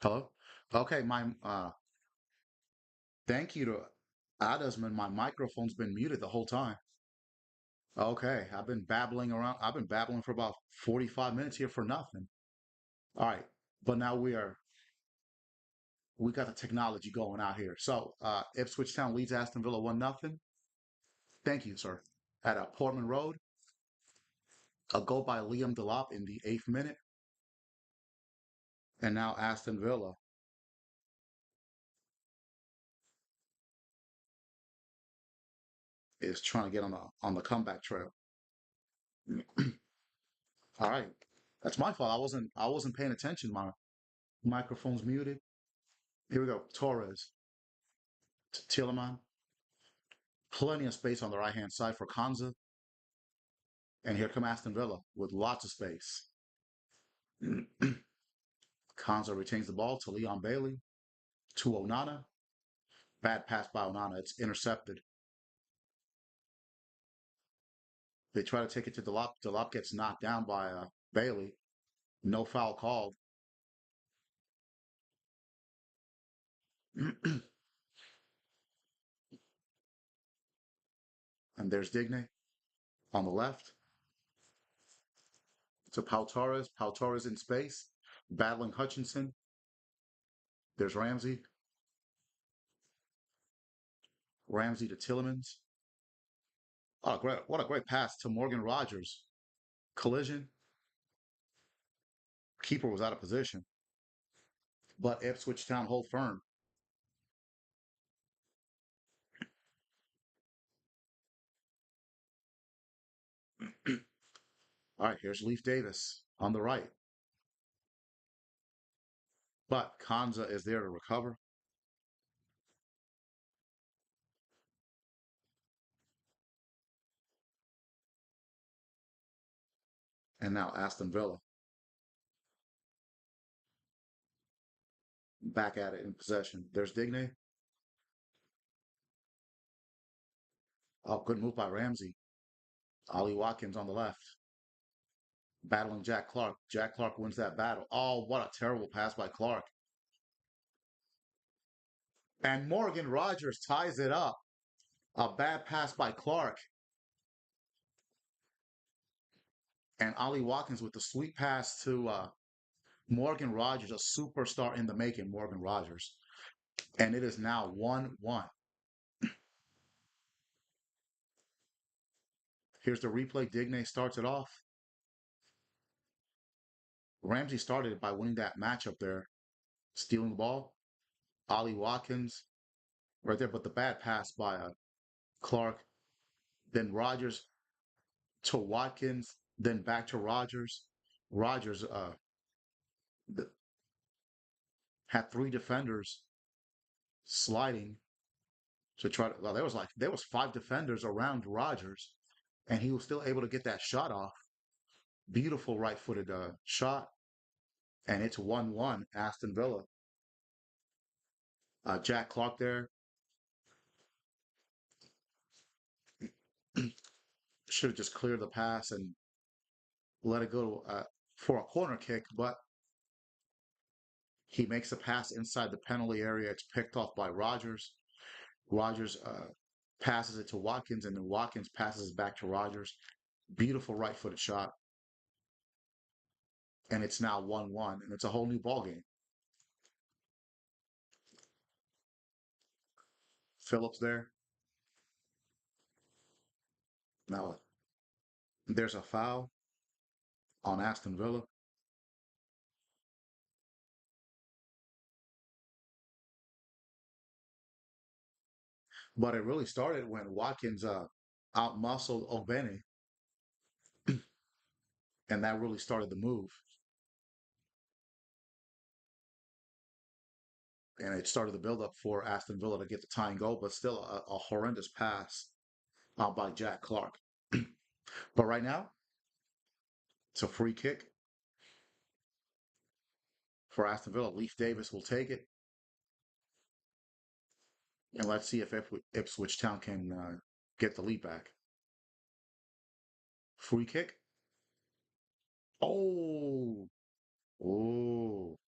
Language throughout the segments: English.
Hello? Okay, thank you to Adasman. My microphone's been muted the whole time. Okay, I've been babbling around. I've been babbling for about 45 minutes here for nothing. All right, but now we got the technology going out here. So, Ipswich Town leads Aston Villa 1-0. Thank you, sir. At Portman Road, a goal by Liam Delop in the 8th minute, and now Aston Villa is trying to get on the comeback trail. All right, that's my fault. I wasn't paying attention. My microphone's muted. Here we go. Torres to Tielemans. Plenty of space on the right hand side for Kanza. And here come Aston Villa with lots of space. Kanza retains the ball to Leon Bailey. To Onana. Bad pass by Onana. It's intercepted. They try to take it to Delop. Delop gets knocked down by Bailey. No foul called. And there's Digne on the left. To Pau Torres. Pau Torres in space. Battling Hutchinson. There's Ramsey. Ramsey to Tielemans. Oh, great. What a great pass to Morgan Rogers. Collision. Keeper was out of position. But Ipswich Town hold firm. All right, here's Leaf Davis on the right. But Kanza is there to recover. And now Aston Villa back at it in possession. There's Digne. Oh, good move by Ramsey. Ollie Watkins on the left. Battling Jack Clark. Jack Clark wins that battle. Oh, what a terrible pass by Clark. And Morgan Rogers ties it up. A bad pass by Clark. And Ollie Watkins with the sweet pass to Morgan Rogers, a superstar in the making, Morgan Rogers. And it is now 1-1. Here's the replay. Digne starts it off. Ramsey started it by winning that matchup there, stealing the ball. Ollie Watkins right there, but the bad pass by Clark. Then Rogers to Watkins, then back to Rogers. Rogers had three defenders sliding to try to. Well, there was five defenders around Rogers, and he was still able to get that shot off. Beautiful right-footed shot, and it's 1-1 Aston Villa. Jack Clark there should have just cleared the pass and let it go for a corner kick, but he makes a pass inside the penalty area. It's picked off by Rogers. Rogers passes it to Watkins, and then Watkins passes it back to Rogers. Beautiful right-footed shot, and it's now 1-1, and it's a whole new ball game. Phillips there. Now there's a foul on Aston Villa, but it really started when Watkins outmuscled Obene, and that really started the move. And it started the build-up for Aston Villa to get the tying goal, but still a horrendous pass out by Jack Clark. But right now, it's a free kick for Aston Villa. Leaf Davis will take it. And let's see if Ipswich Town can get the lead back. Free kick. Oh, oh.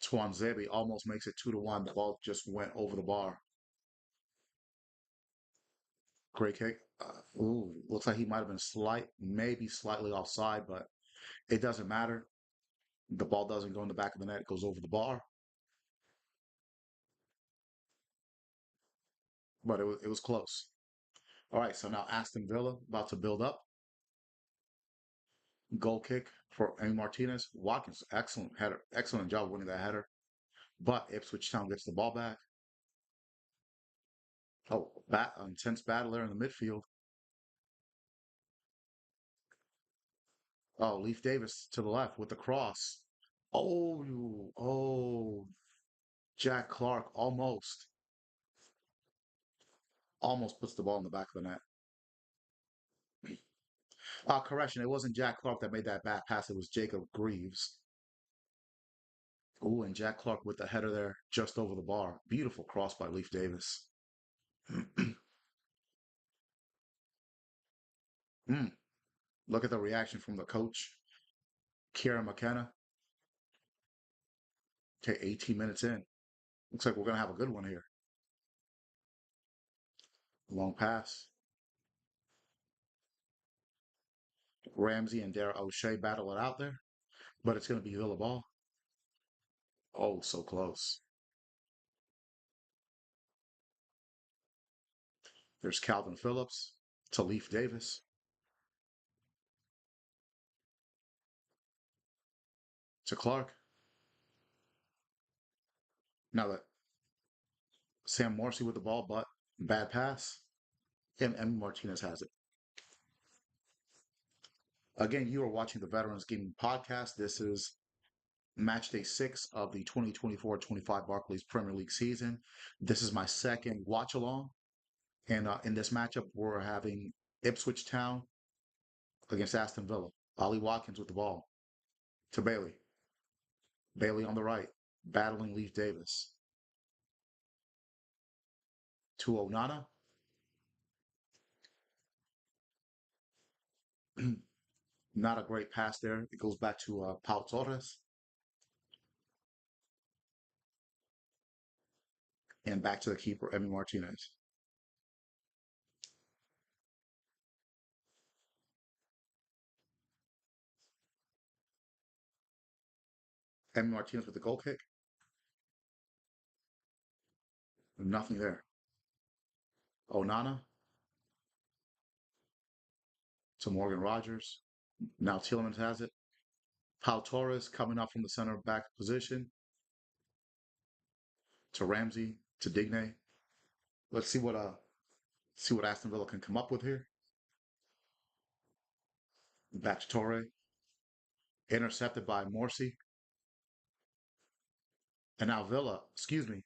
Twanzebe almost makes it 2-1. The ball just went over the bar. Great kick. Ooh, looks like he might have been maybe slightly offside, but it doesn't matter. The ball doesn't go in the back of the net. It goes over the bar. But it was close. All right, so now Aston Villa about to build up. Goal kick for Amy Martinez. Watkins, excellent header. Excellent job winning that header. But Ipswich Town gets the ball back. Oh, intense battle there in the midfield. Oh, Leaf Davis to the left with the cross. Oh, Jack Clark almost puts the ball in the back of the net. Correction, it wasn't Jack Clark that made that bad pass. It was Jacob Greaves. Ooh, and Jack Clark with the header there just over the bar. Beautiful cross by Leaf Davis. Mm, look at the reaction from the coach, Kieran McKenna. Okay, 18 minutes in. Looks like we're going to have a good one here. Long pass. Ramsey and Dara O'Shea battle it out there, but it's going to be Villa ball. Oh, so close. There's Calvin Phillips to Leaf Davis to Clark. Now that Sam Morrissey with the ball, but bad pass. And Emmy Martinez has it. Again, you are watching the Veterans Gaming Podcast. This is match day 6 of the 2024-25 Barclays Premier League season. This is my second watch along. And in this matchup, we're having Ipswich Town against Aston Villa. Ollie Watkins with the ball to Bailey. Bailey on the right, battling Leaf Davis. To Onana. Not a great pass there. It goes back to Pau Torres and back to the keeper, Emi Martinez. Emi Martinez with the goal kick. Nothing there. Onana to Morgan Rogers. Now Tielemans has it. Pau Torres coming up from the center back position to Ramsey to Digne. Let's see what Aston Villa can come up with here. Back to Torre. Intercepted by Morsi. And now Villa, excuse me,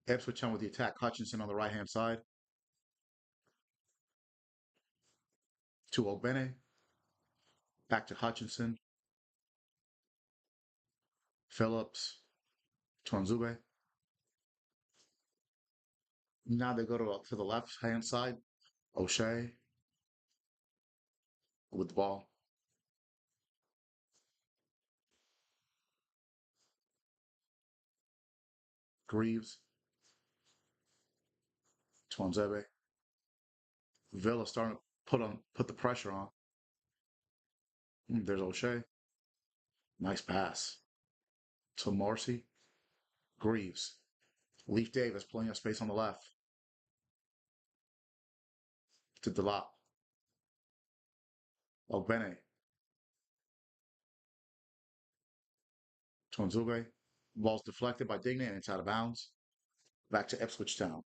Ipswich on with the attack. Hutchinson on the right hand side to Ogbene. Back to Hutchinson. Phillips. Tonzube. Now they go to the left hand side. O'Shea with the ball. Greaves. Tonzebe. Villa starting to put the pressure on. There's O'Shea. Nice pass to Morsi. Greaves. Leaf Davis plenty of space on the left. To Delap. Ogbene. Tonzube. Ball's deflected by Digne and it's out of bounds. Back to Ipswich Town.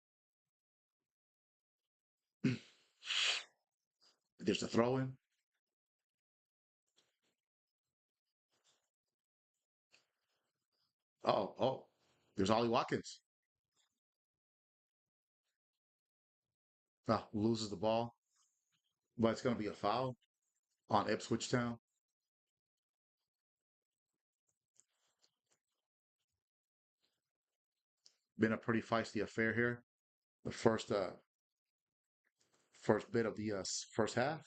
There's the throw in. Oh. There's Ollie Watkins. Loses the ball, but it's going to be a foul on Ipswich Town. Been a pretty feisty affair here. The first bit of the first half.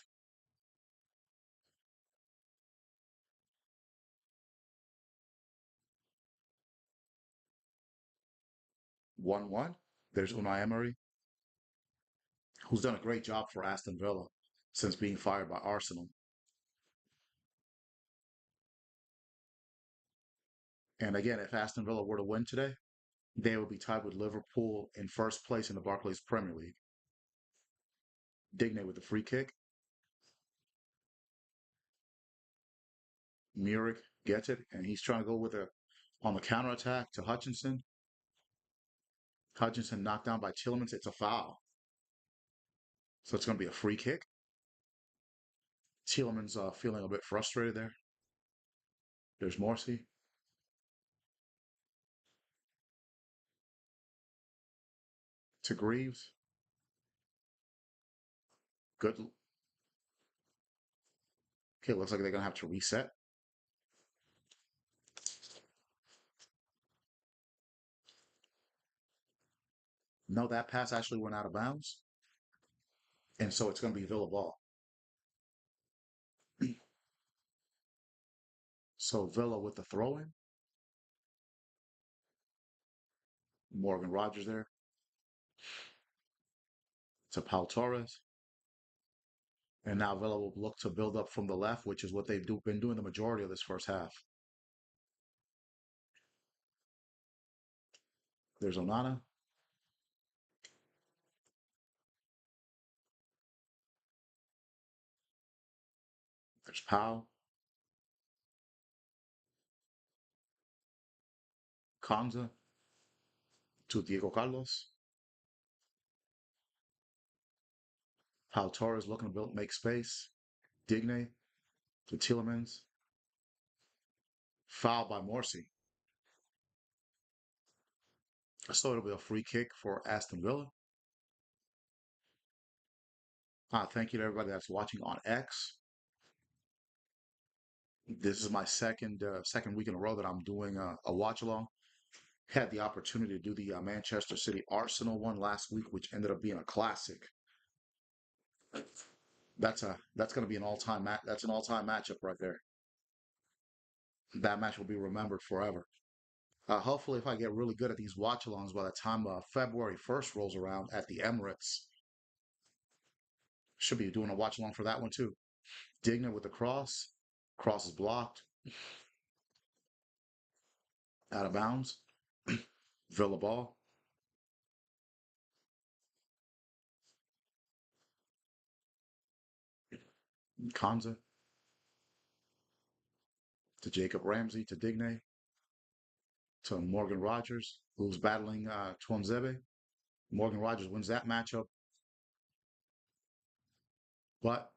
1-1. There's Unai Emery, who's done a great job for Aston Villa since being fired by Arsenal. And again, if Aston Villa were to win today, they would be tied with Liverpool in first place in the Barclays Premier League. Digne with the free kick. Muric gets it, and he's trying to go with a on the counter attack to Hutchinson. Hutchinson knocked down by Tielemans. It's a foul. So it's going to be a free kick. Tielemans feeling a bit frustrated there. There's Morsi to Greaves. Good. Okay, looks like they're going to have to reset. No, that pass actually went out of bounds. And so it's going to be Villa ball. So Villa with the throw in. Morgan Rogers there to Paul Torres. And now Villa will look to build up from the left, which is what been doing the majority of this first half. There's Onana. There's Pau. Konza to Diego Carlos. Pau Torres looking to build, make space. Digne to Tielemans. Foul by Morsi. So it'll be a free kick for Aston Villa. Thank you to everybody that's watching on X. This is my second week in a row that I'm doing a watch along. Had the opportunity to do the Manchester City Arsenal one last week, which ended up being a classic. That's going to be an all-time match. That's an all-time matchup right there. That match will be remembered forever. Hopefully, if I get really good at these watch-alongs by the time February 1st rolls around at the Emirates, should be doing a watch-along for that one too. Digna with the cross. Cross is blocked. Out of bounds. Villa ball. Kanza to Jacob Ramsey to Digne to Morgan Rogers, who's battling Tuanzebe. Morgan Rogers wins that matchup, but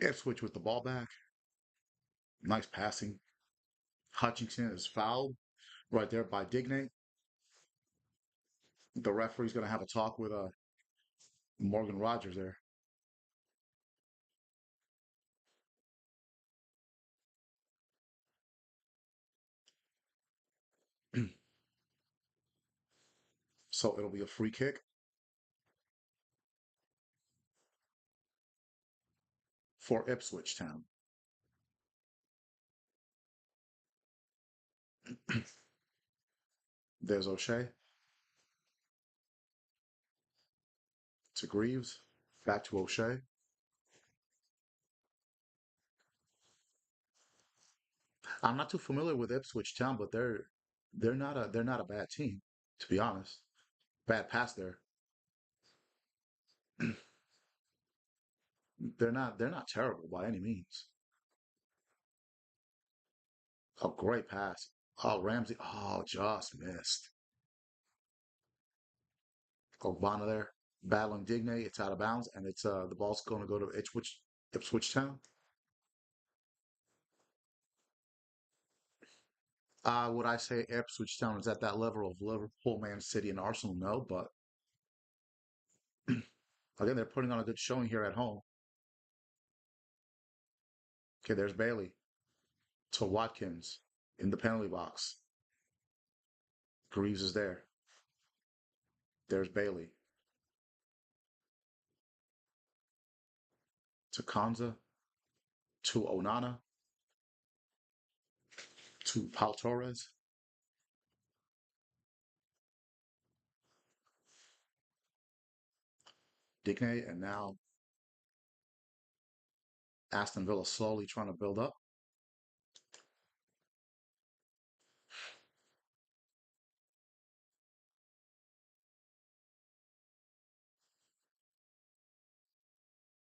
Ipswich with the ball back. Nice passing. Hutchinson is fouled right there by Digne. The referee's going to have a talk with Morgan Rogers there. So it'll be a free kick for Ipswich Town. There's O'Shea to Greaves. Back to O'Shea. I'm not too familiar with Ipswich Town, but they're not a bad team, to be honest. Bad pass there. They're not terrible by any means. A great pass. Oh, Ramsey. Oh, just missed. Obama there battling Digne. It's out of bounds, and it's the ball's going to go to Ipswich Town. Would I say Ipswich Town is at that level of Liverpool, Man City, and Arsenal? No, but again, they're putting on a good showing here at home. Okay, there's Bailey to Watkins in the penalty box. Greaves is there. There's Bailey to Konza to Onana to Paul Torres. Digne, and now Aston Villa slowly trying to build up.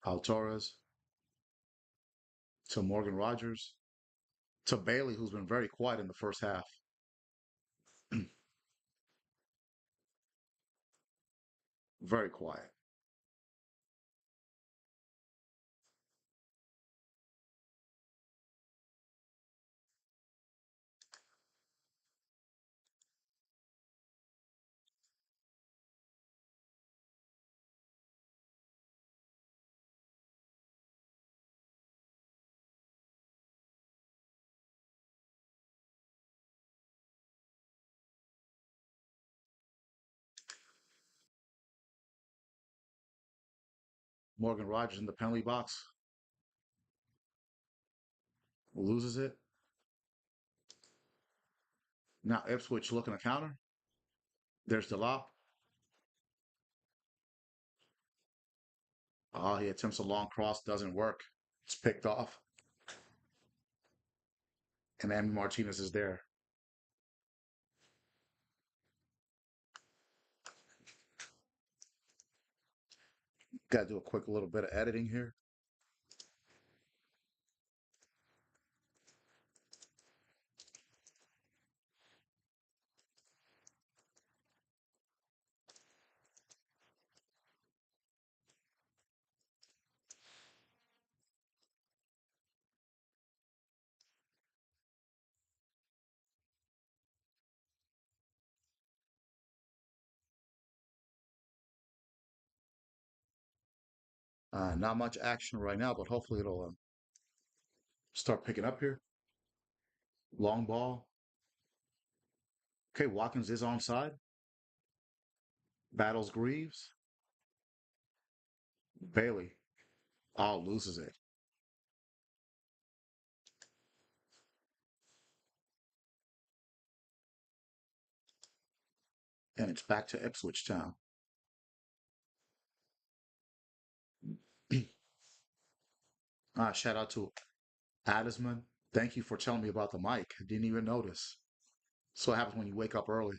Pau Torres to Morgan Rogers to Bailey, who's been very quiet in the first half. Very quiet. Morgan Rogers in the penalty box loses it. Now Ipswich looking to counter. There's the lob. He attempts a long cross, doesn't work. It's picked off. And Amy Martinez is there. Got to do a quick little bit of editing here. Not much action right now, but hopefully it'll start picking up here. Long ball. Okay, Watkins is onside. Battles Greaves. Bailey. Oh, loses it. And it's back to Ipswich Town. Shout out to Adisman. Thank you for telling me about the mic. I didn't even notice. So what happens when you wake up early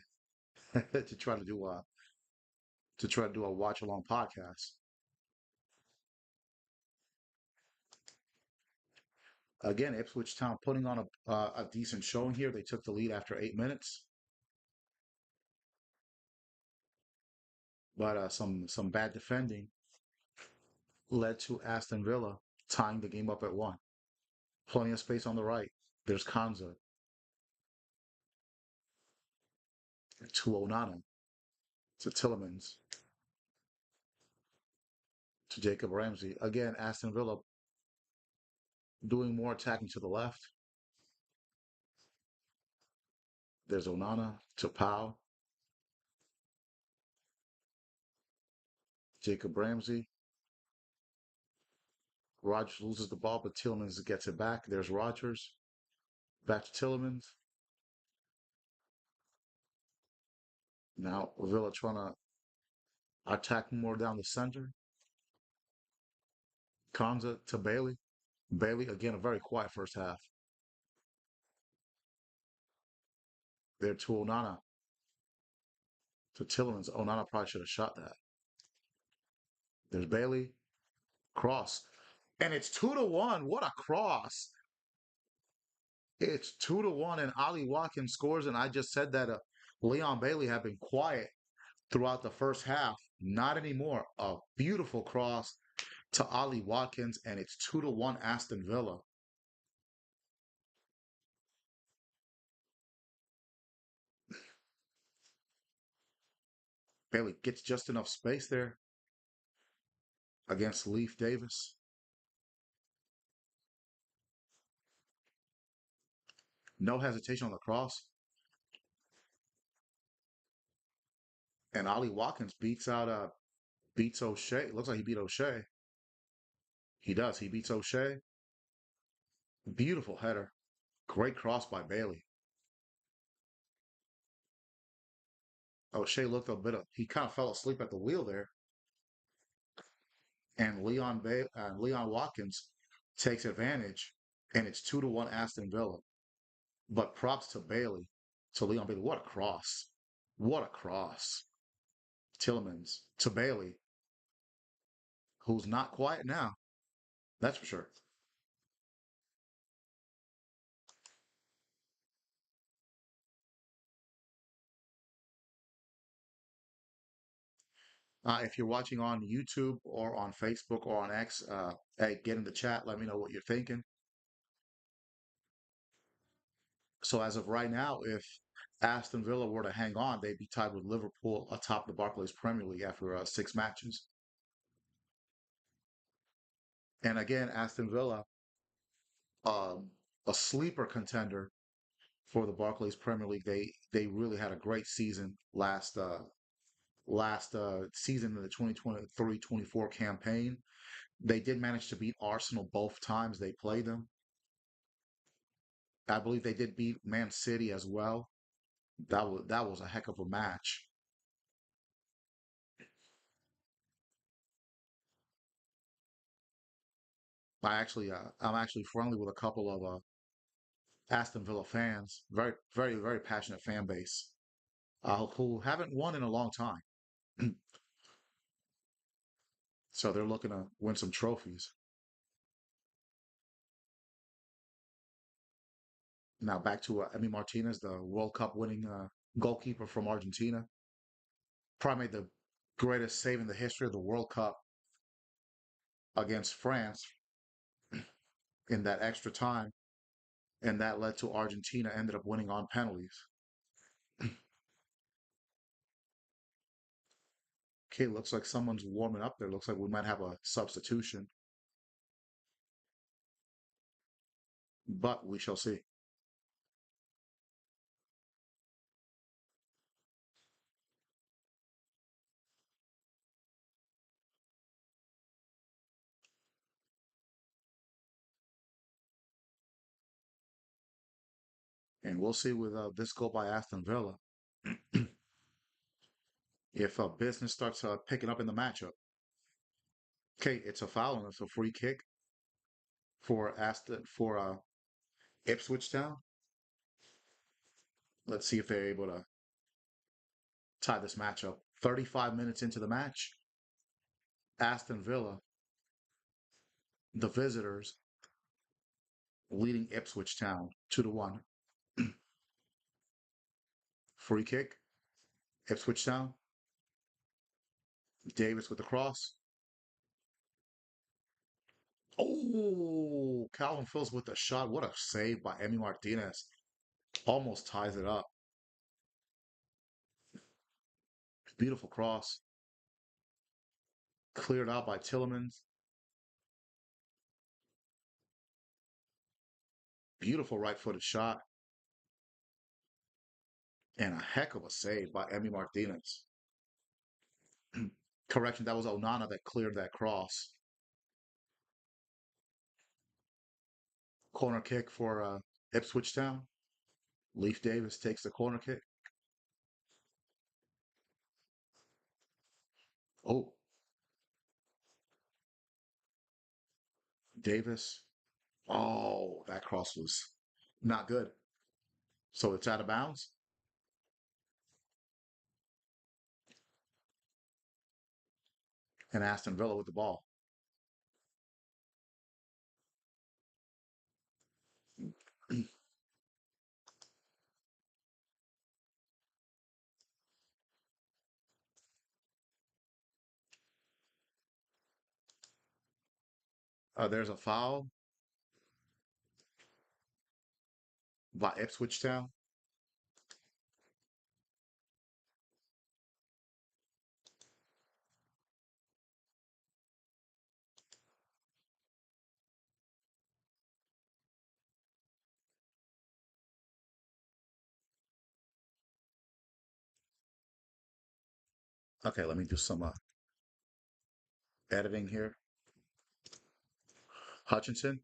to try to do a watch along podcast. Again, Ipswich Town putting on a decent showing here. They took the lead after 8 minutes, but some bad defending led to Aston Villa tying the game up at 1. Plenty of space on the right. There's Kanza to Onana to Tillemans to Jacob Ramsey. Again, Aston Villa doing more attacking to the left. There's Onana to Pau, Jacob Ramsey. Rogers loses the ball, but Tillemans gets it back. There's Rogers. Back to Tillemans. Now Villa trying to attack more down the center. Konza to Bailey. Bailey, again, a very quiet first half. There to Onana. To Tillemans. Onana probably should have shot that. There's Bailey. Cross. And it's 2-1. What a cross. It's 2-1, and Ollie Watkins scores. And I just said that Leon Bailey had been quiet throughout the first half. Not anymore. A beautiful cross to Ollie Watkins, and it's 2-1 Aston Villa. Bailey gets just enough space there against Leif Davis. No hesitation on the cross. And Ollie Watkins beats O'Shea. Looks like he beat O'Shea. He does. He beats O'Shea. Beautiful header. Great cross by Bailey. O'Shea looked a bit of, he kind of fell asleep at the wheel there. and Leon Watkins takes advantage, and it's 2-1 Aston Villa. But props to Bailey, to Leon Bailey. What a cross! What a cross! Tillemans to Bailey, who's not quiet now. That's for sure. If you're watching on YouTube or on Facebook or on X, hey, get in the chat. Let me know what you're thinking. So as of right now, if Aston Villa were to hang on, they'd be tied with Liverpool atop the Barclays Premier League after 6 matches. And again, Aston Villa, um, a sleeper contender for the Barclays Premier League. They really had a great season last season in the 2023-24 campaign. They did manage to beat Arsenal both times they played them. I believe they did beat Man City as well. That was a heck of a match. I'm actually friendly with a couple of Aston Villa fans. Very very very passionate fan base. Who haven't won in a long time. So they're looking to win some trophies. Now back to Emi Martinez, the World Cup winning goalkeeper from Argentina. Probably made the greatest save in the history of the World Cup against France in that extra time, and that led to Argentina ended up winning on penalties. Okay, looks like someone's warming up there. Looks like we might have a substitution, but we shall see. And we'll see with this goal by Aston Villa if business starts picking up in the matchup. Okay, it's a foul and it's a free kick for Ipswich Town. Let's see if they're able to tie this matchup. 35 minutes into the match, Aston Villa, the visitors, leading Ipswich Town 2-1. Free kick, Ipswich Town. Davis with the cross. Oh, Calvin Phillips with the shot. What a save by Emi Martinez. Almost ties it up. Beautiful cross. Cleared out by Tillemans. Beautiful right footed shot. And a heck of a save by Emi Martinez. Correction, that was Onana that cleared that cross. Corner kick for Ipswich Town. Leaf Davis takes the corner kick. Oh, Davis. Oh, that cross was not good. So it's out of bounds. And Aston Villa with the ball. There's a foul by Ipswich Town. Okay, let me do some editing here. Hutchinson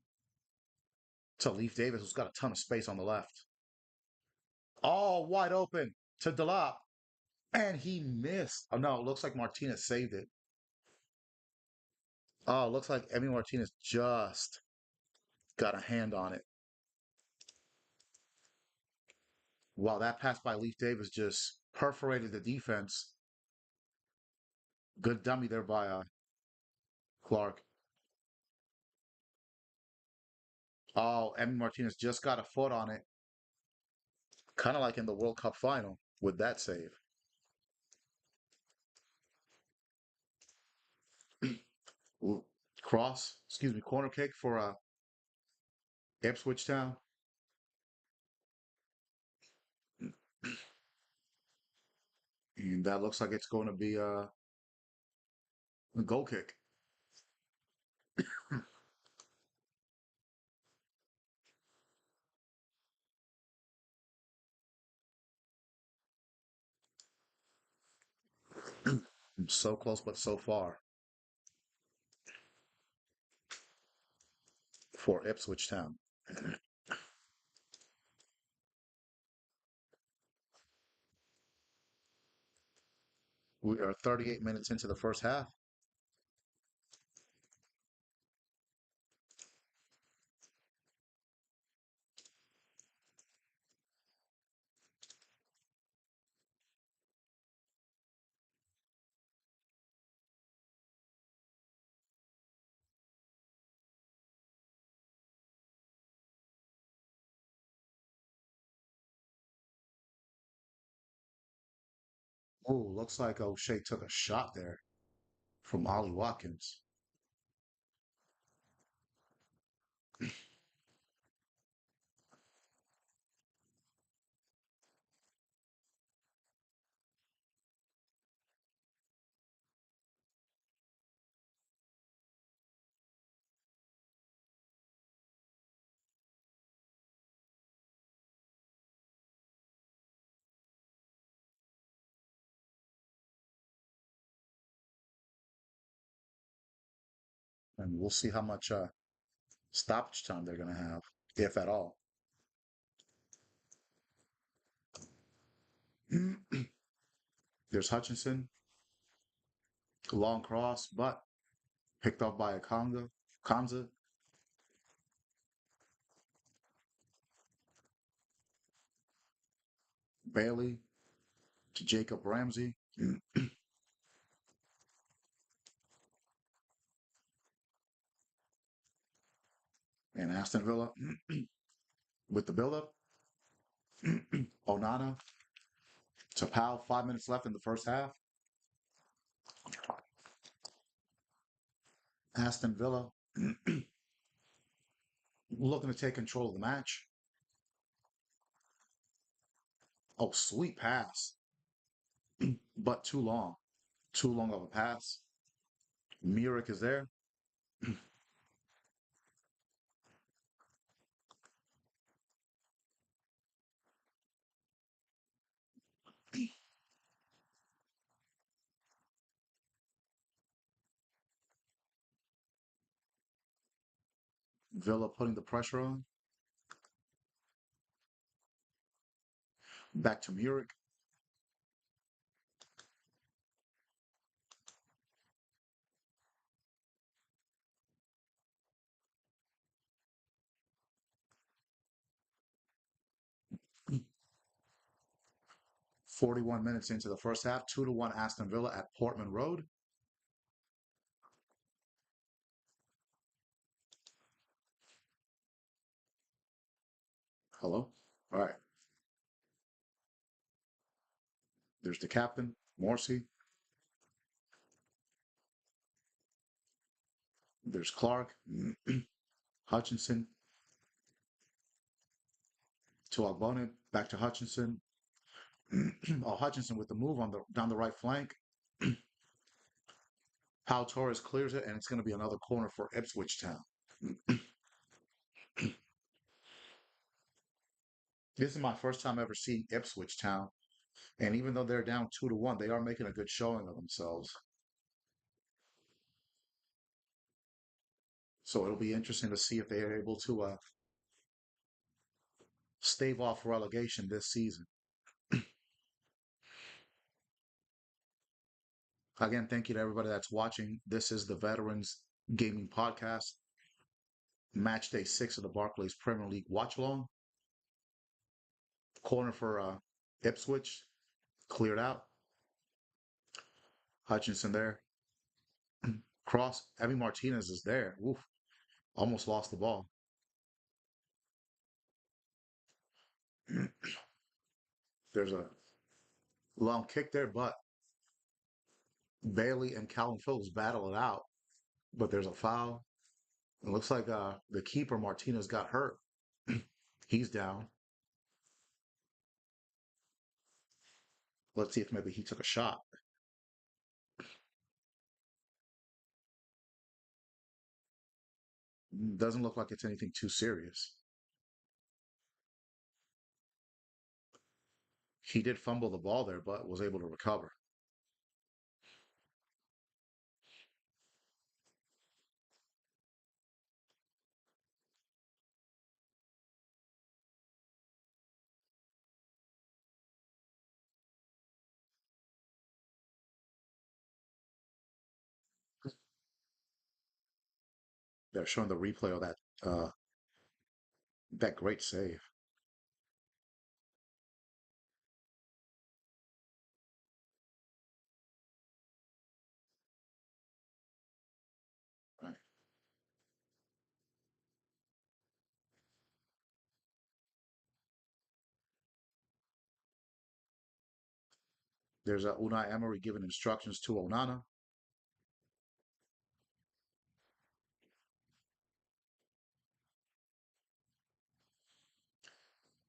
to Leaf Davis, who's got a ton of space on the left. All wide open to Delap. And he missed. Oh, no, it looks like Martinez saved it. Oh, looks like Emmy Martinez just got a hand on it. Wow, that pass by Leaf Davis just perforated the defense. Good dummy there by Clark. Oh, Emmy Martinez just got a foot on it, kind of like in the World Cup final with that save. Corner kick for Ipswich Town. And that looks like it's going to be a goal kick. So close, but so far for Ipswich Town. We are 38 minutes into the first half. Oh, looks like O'Shea took a shot there from Ollie Watkins. And we'll see how much stoppage time they're going to have, if at all. There's Hutchinson, long cross, but picked up by a Kamza, Bailey to Jacob Ramsey, and Aston Villa with the build-up. Onana to Powell, 5 minutes left in the first half. Aston Villa looking to take control of the match. Oh, sweet pass, but too long. Too long of a pass. Murik is there. Villa putting the pressure on. Back to Murik. 41 minutes into the first half. 2-1 Aston Villa at Portman Road. Hello. All right. There's the captain, Morrissey. There's Clark, Hutchinson to Albone, back to Hutchinson. Oh, Hutchinson with the move on the down the right flank. Pau Torres clears it, and it's going to be another corner for Ipswich Town. This is my first time ever seeing Ipswich Town, and even though they're down 2-1, they are making a good showing of themselves. So it'll be interesting to see if they are able to stave off relegation this season. Again, thank you to everybody that's watching. This is the Veterans gaming podcast, match day 6 of the Barclays Premier League watch along. Corner for Ipswich, cleared out. Hutchinson there. Cross. Emi Martinez is there. Oof. Almost lost the ball. There's a long kick there, but Bailey and Calvin Phillips battle it out. But there's a foul. It looks like the keeper Martinez got hurt. He's down. Let's see if maybe he took a shot. Doesn't look like it's anything too serious. He did fumble the ball there, but was able to recover. They're showing the replay of that great save. Right. There's Unai Emery giving instructions to Onana.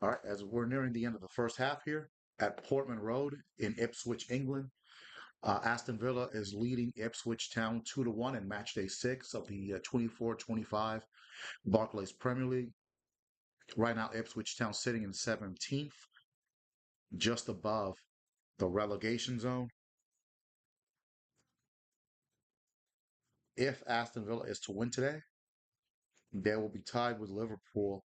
All right, as we're nearing the end of the first half here at Portman Road in Ipswich, England, Aston Villa is leading Ipswich Town 2-1 in match day 6 of the 24-25 Barclays Premier League. Right now, Ipswich Town sitting in 17th, just above the relegation zone. If Aston Villa is to win today, they will be tied with Liverpool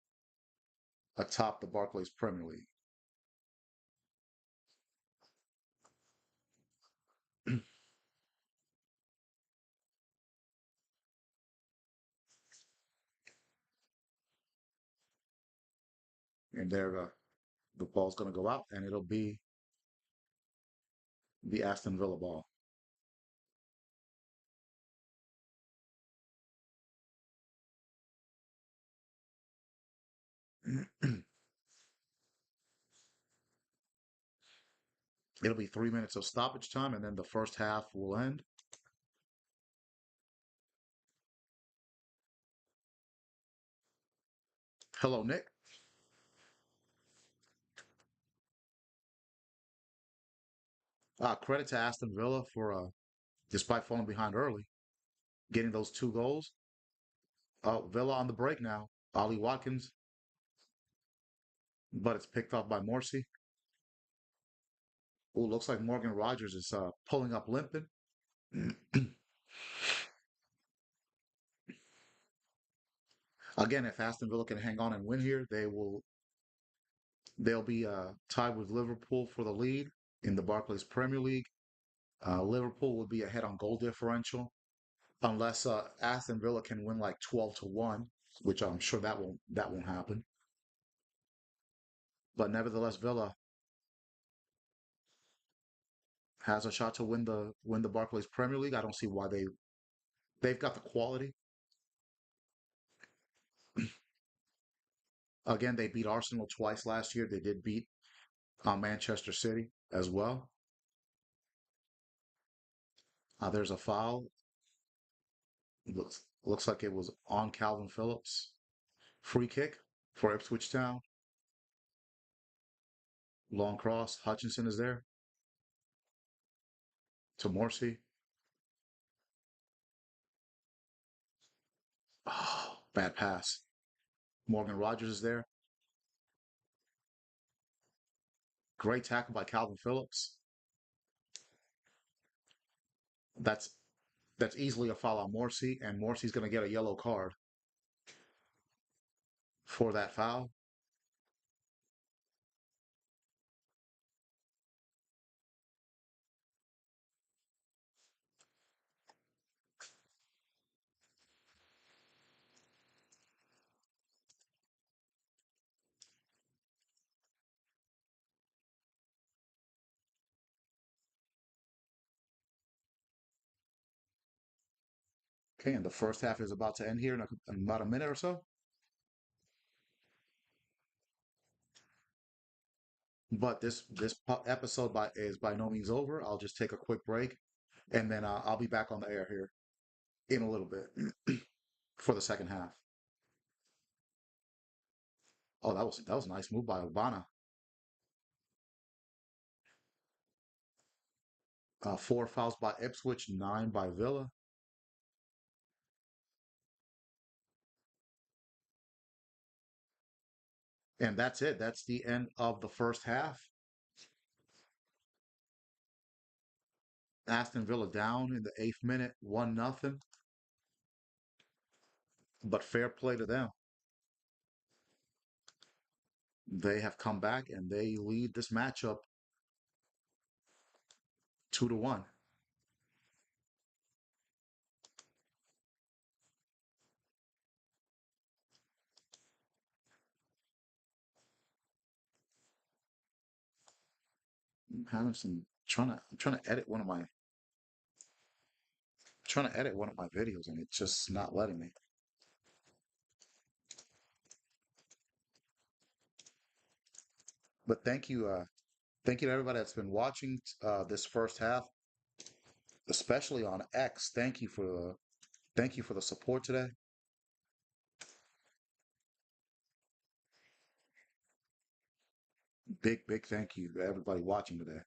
atop the Barclays Premier League. And there, the ball's going to go out, and it'll be the Aston Villa ball. It'll be 3 minutes of stoppage time, and then the first half will end. Hello, Nick. Credit to Aston Villa for, despite falling behind early, getting those 2 goals. Villa on the break now. Ollie Watkins, but it's picked off by Morsi. Oh, looks like Morgan Rogers is pulling up limping. Again, if Aston Villa can hang on and win here, they'll be tied with Liverpool for the lead in the Barclays Premier League. Liverpool will be ahead on goal differential unless Aston Villa can win like 12-1, which I'm sure that won't happen. But nevertheless, Villa has a shot to win the Barclays Premier League. I don't see why they've got the quality. Again, they beat Arsenal twice last year. They did beat Manchester City as well. There's a foul. Looks like it was on Calvin Phillips. Free kick for Ipswich Town. Long cross. Hutchinson is there to Morsi. Oh, bad pass. Morgan Rogers is there. Great tackle by Calvin Phillips. That's that's easily a foul on Morsi, and Morsi's going to get a yellow card for that foul. Okay, and the first half is about to end here in about a minute or so. But episode is by no means over. I'll just take a quick break, and then I'll be back on the air here in a little bit for the second half. Oh, that was a nice move by Obana. 4 fouls by Ipswich, 9 by Villa, and that's it. That's the end of the first half. Aston Villa down in the 8th minute, 1-0. But fair play to them. They have come back and they lead this matchup 2-1. I'm having some I'm trying to edit one of my videos and it's just not letting me. But thank you to everybody that's been watching this first half, especially on X. Thank you for the support today. Big thank you to everybody watching today.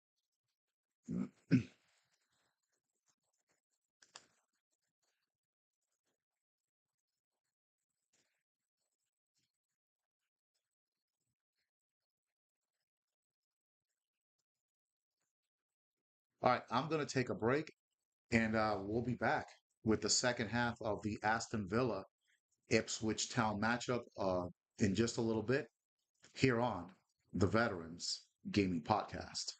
All right, I'm gonna take a break and we'll be back with the second half of the Aston Villa Ipswich Town matchup in just a little bit here on the Veterans Gaming Podcast.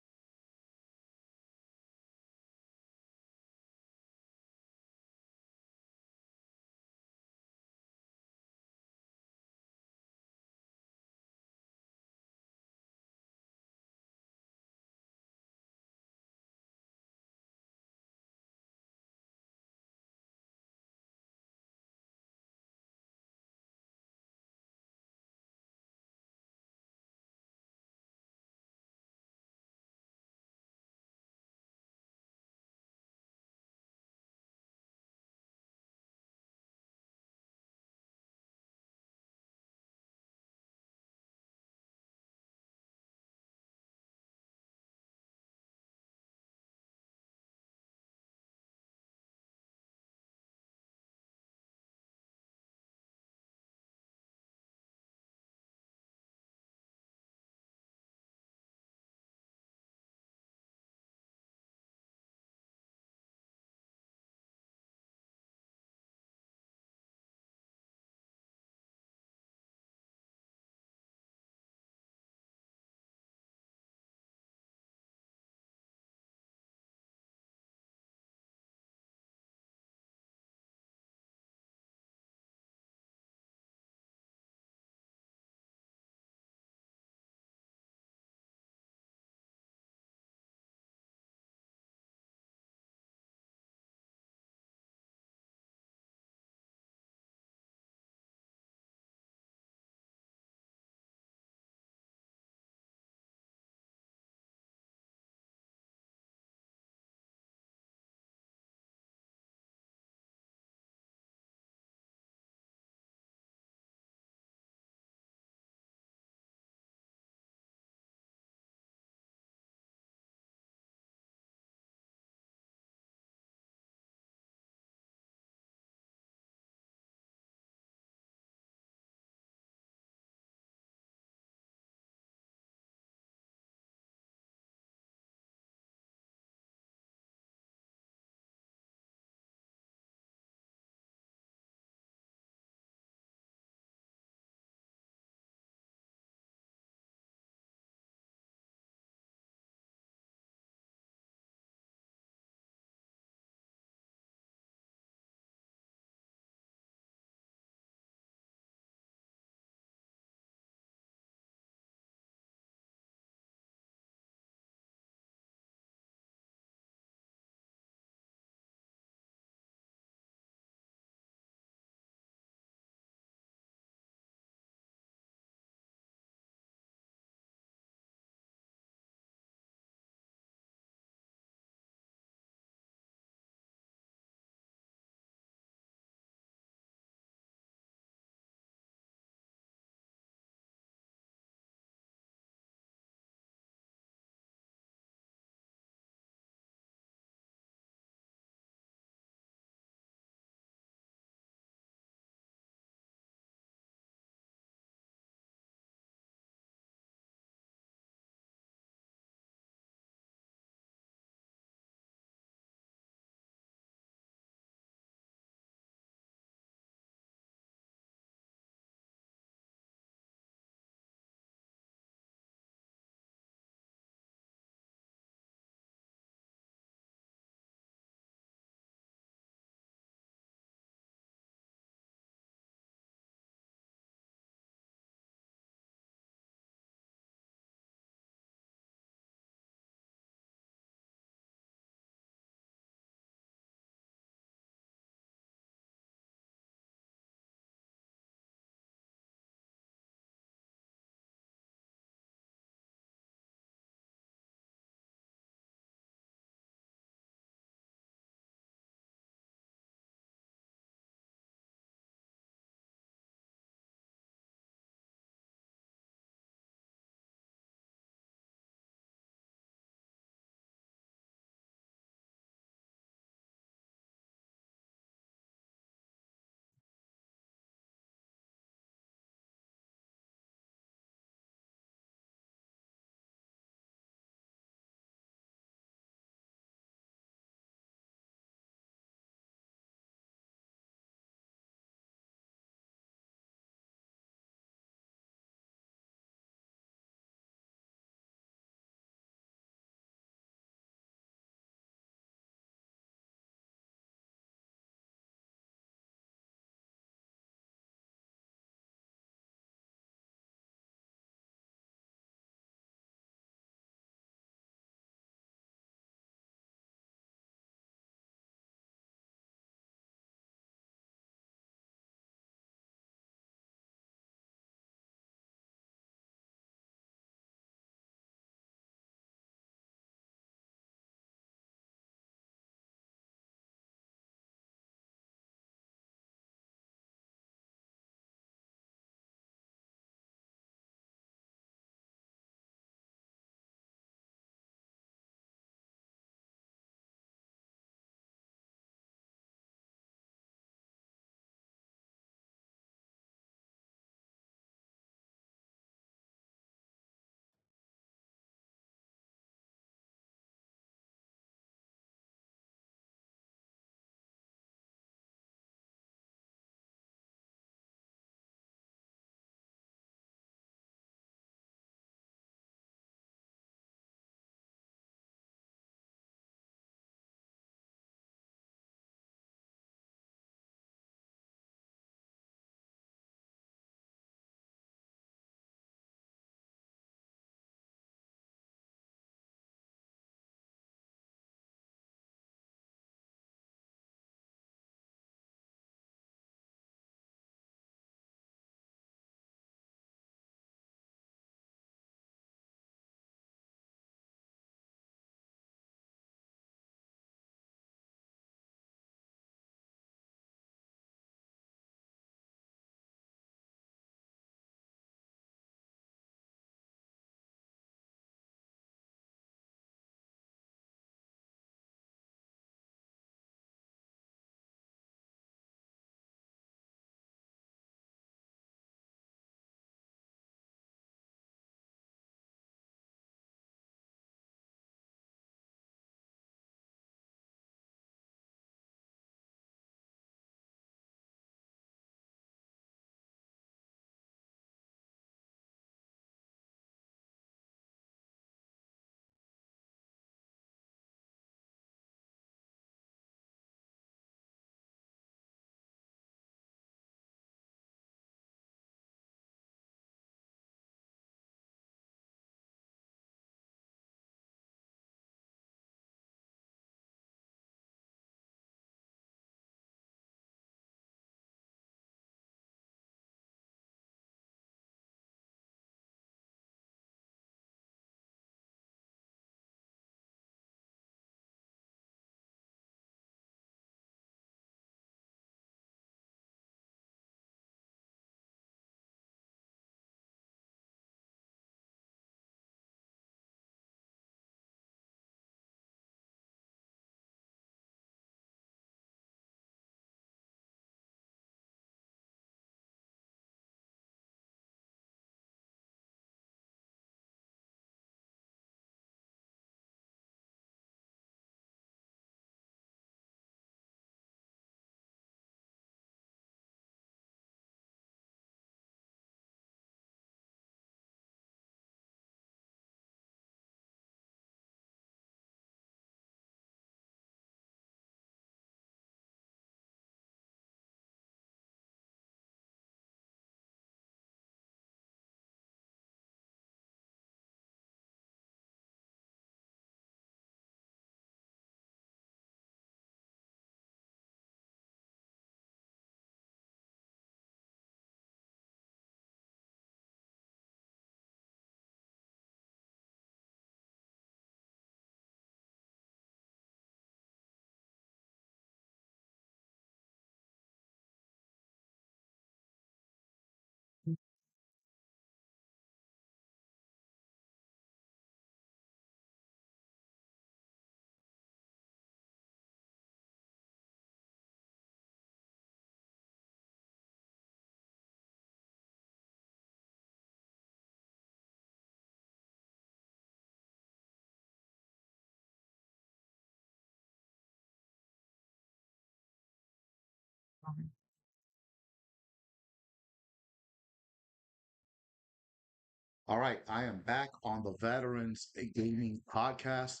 All right, I am back on the Veterans Gaming Podcast.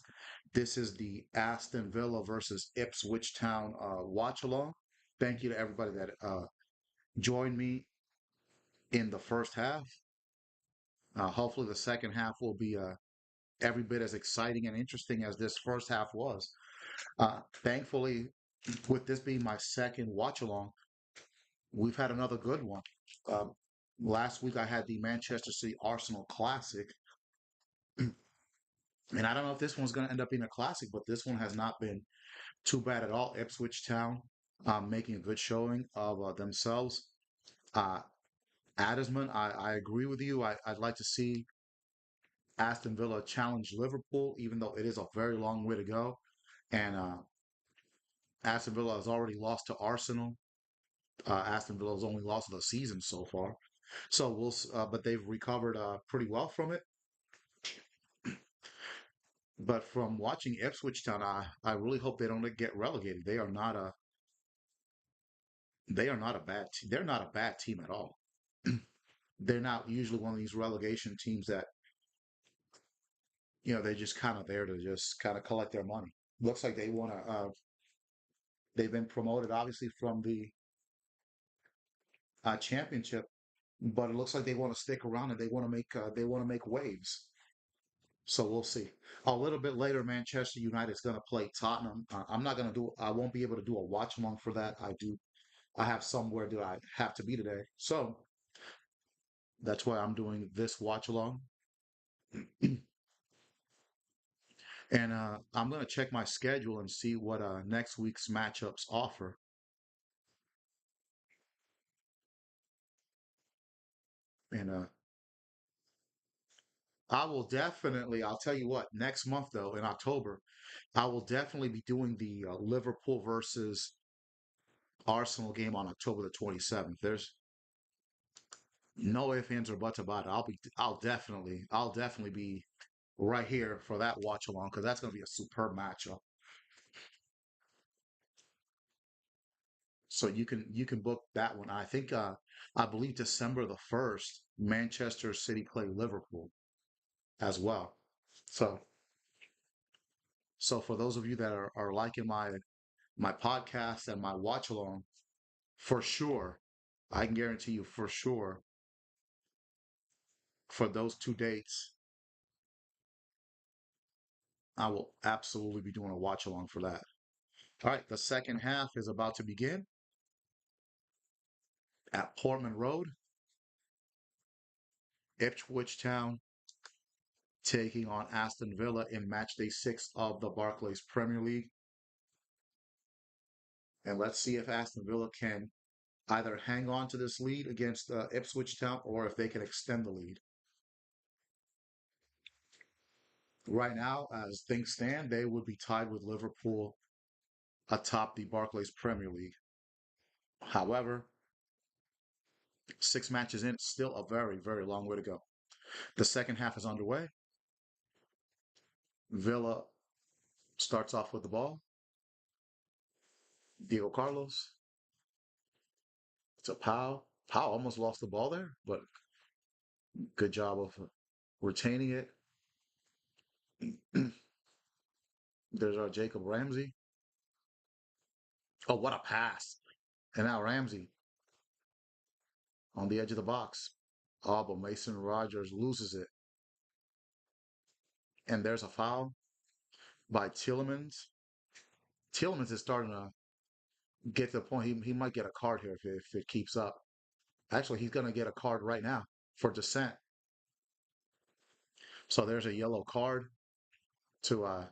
This is the Aston Villa versus Ipswich Town watch along. Thank you to everybody that joined me in the first half. Hopefully, the second half will be every bit as exciting and interesting as this first half was. Thankfully, with this being my second watch along, we've had another good one. Um, Last week, I had the Manchester City Arsenal Classic. And I don't know if this one's going to end up being a classic, but this one has not been too bad at all. Ipswich Town making a good showing of themselves. Uh, Adesman, I agree with you. I'd like to see Aston Villa challenge Liverpool, even though it is a very long way to go. And Aston Villa has already lost to Arsenal. Aston Villa has only lost of the season so far. So but they've recovered pretty well from it. But from watching Ipswich Town, I really hope they don't get relegated. They are not a bad team. They're not a bad team at all. They're not usually one of these relegation teams that, they're just kind of there to just kind of collect their money. Looks like they've been promoted obviously from the championship, but it looks like they want to stick around and they want to make waves. So we'll see. A little bit later, Manchester United is going to play Tottenham. I'm not going to do. I won't be able to do a watch along for that. I have somewhere that I have to be today. So that's why I'm doing this watch along. And I'm going to check my schedule and see what next week's matchups offer. And I'll tell you what, next month, though, in October, I will definitely be doing the Liverpool versus Arsenal game on October the 27th. There's no ifs, ands, or buts about it. I'll definitely be right here for that watch along because that's going to be a superb matchup. So you can book that one. I believe December the 1st, Manchester City play Liverpool as well. So so for those of you that are liking my podcast and my watch along, for sure, I can guarantee you for sure for those two dates, I will absolutely be doing a watch along for that. All right, the second half is about to begin at Portman Road, Ipswich Town taking on Aston Villa in match day 6 of the Barclays Premier League. And let's see if Aston Villa can either hang on to this lead against Ipswich Town or if they can extend the lead. Right now, as things stand, they would be tied with Liverpool atop the Barclays Premier League. However, 6 matches in, still a very, very long way to go. The second half is underway. Villa starts off with the ball. Diego Carlos. It's a Powell. Powell almost lost the ball there, but good job of retaining it. There's our Jacob Ramsey. Oh, what a pass. And now Ramsey on the edge of the box. Oh, but Mason Rogers loses it. And there's a foul by Tillemans. Tillemans is starting to get to the point he might get a card here if it keeps up. Actually, he's going to get a card right now for dissent. So there's a yellow card to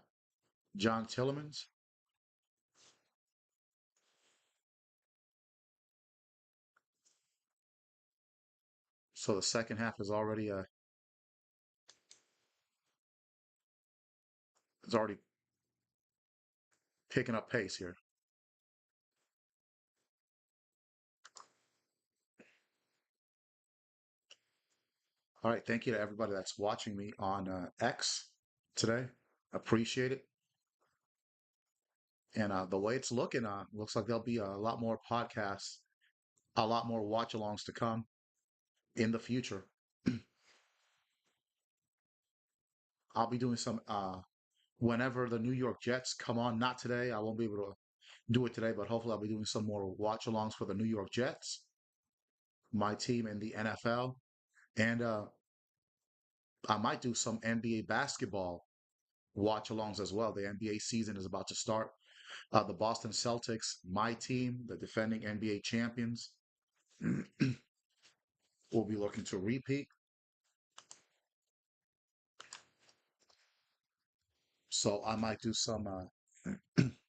John Tillemans. So the second half is already picking up pace here. All right, thank you to everybody that's watching me on X today. Appreciate it. And the way it's looking, looks like there'll be a lot more podcasts, a lot more watch-alongs to come in the future. I'll be doing some whenever the New York Jets come on. Not today. I won't be able to do it today, but hopefully I'll be doing some more watch-alongs for the New York Jets, my team in the NFL, and I might do some NBA basketball watch-alongs as well. The NBA season is about to start. The Boston Celtics, my team, the defending NBA champions, will be looking to repeat. So I might do some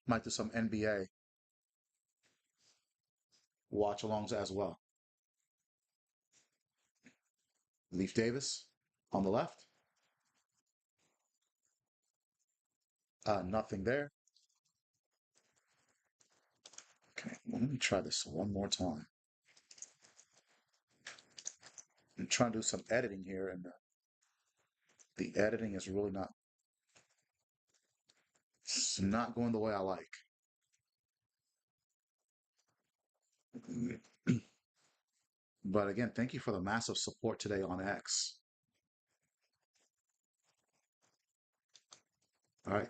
NBA watch-alongs as well. Leaf Davis on the left, nothing there. Okay, well, let me try this one more time. I'm trying to do some editing here, and the editing is really not, it's not going the way I like. But again, thank you for the massive support today on X. All right.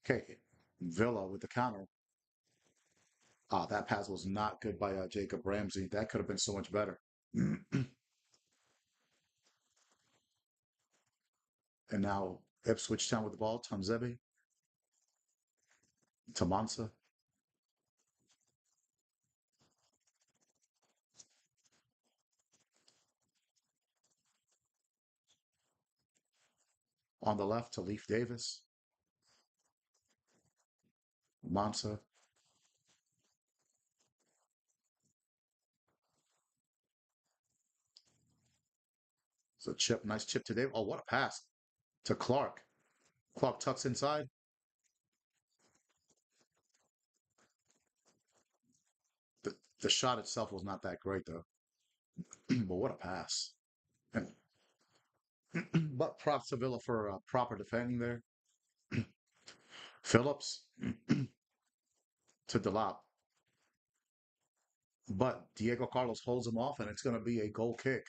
Okay. Villa with the counter. That pass was not good by Jacob Ramsey. That could have been so much better. And now Ipswich Town with the ball. Tanzebi to Mansa on the left to Leaf Davis. Mansa. So chip, nice chip to Davis. Oh, what a pass to Clark. Clark tucks inside. The shot itself was not that great though. But what a pass. And, but props to Villa for proper defending there. Phillips to Delap. But Diego Carlos holds him off, and it's going to be a goal kick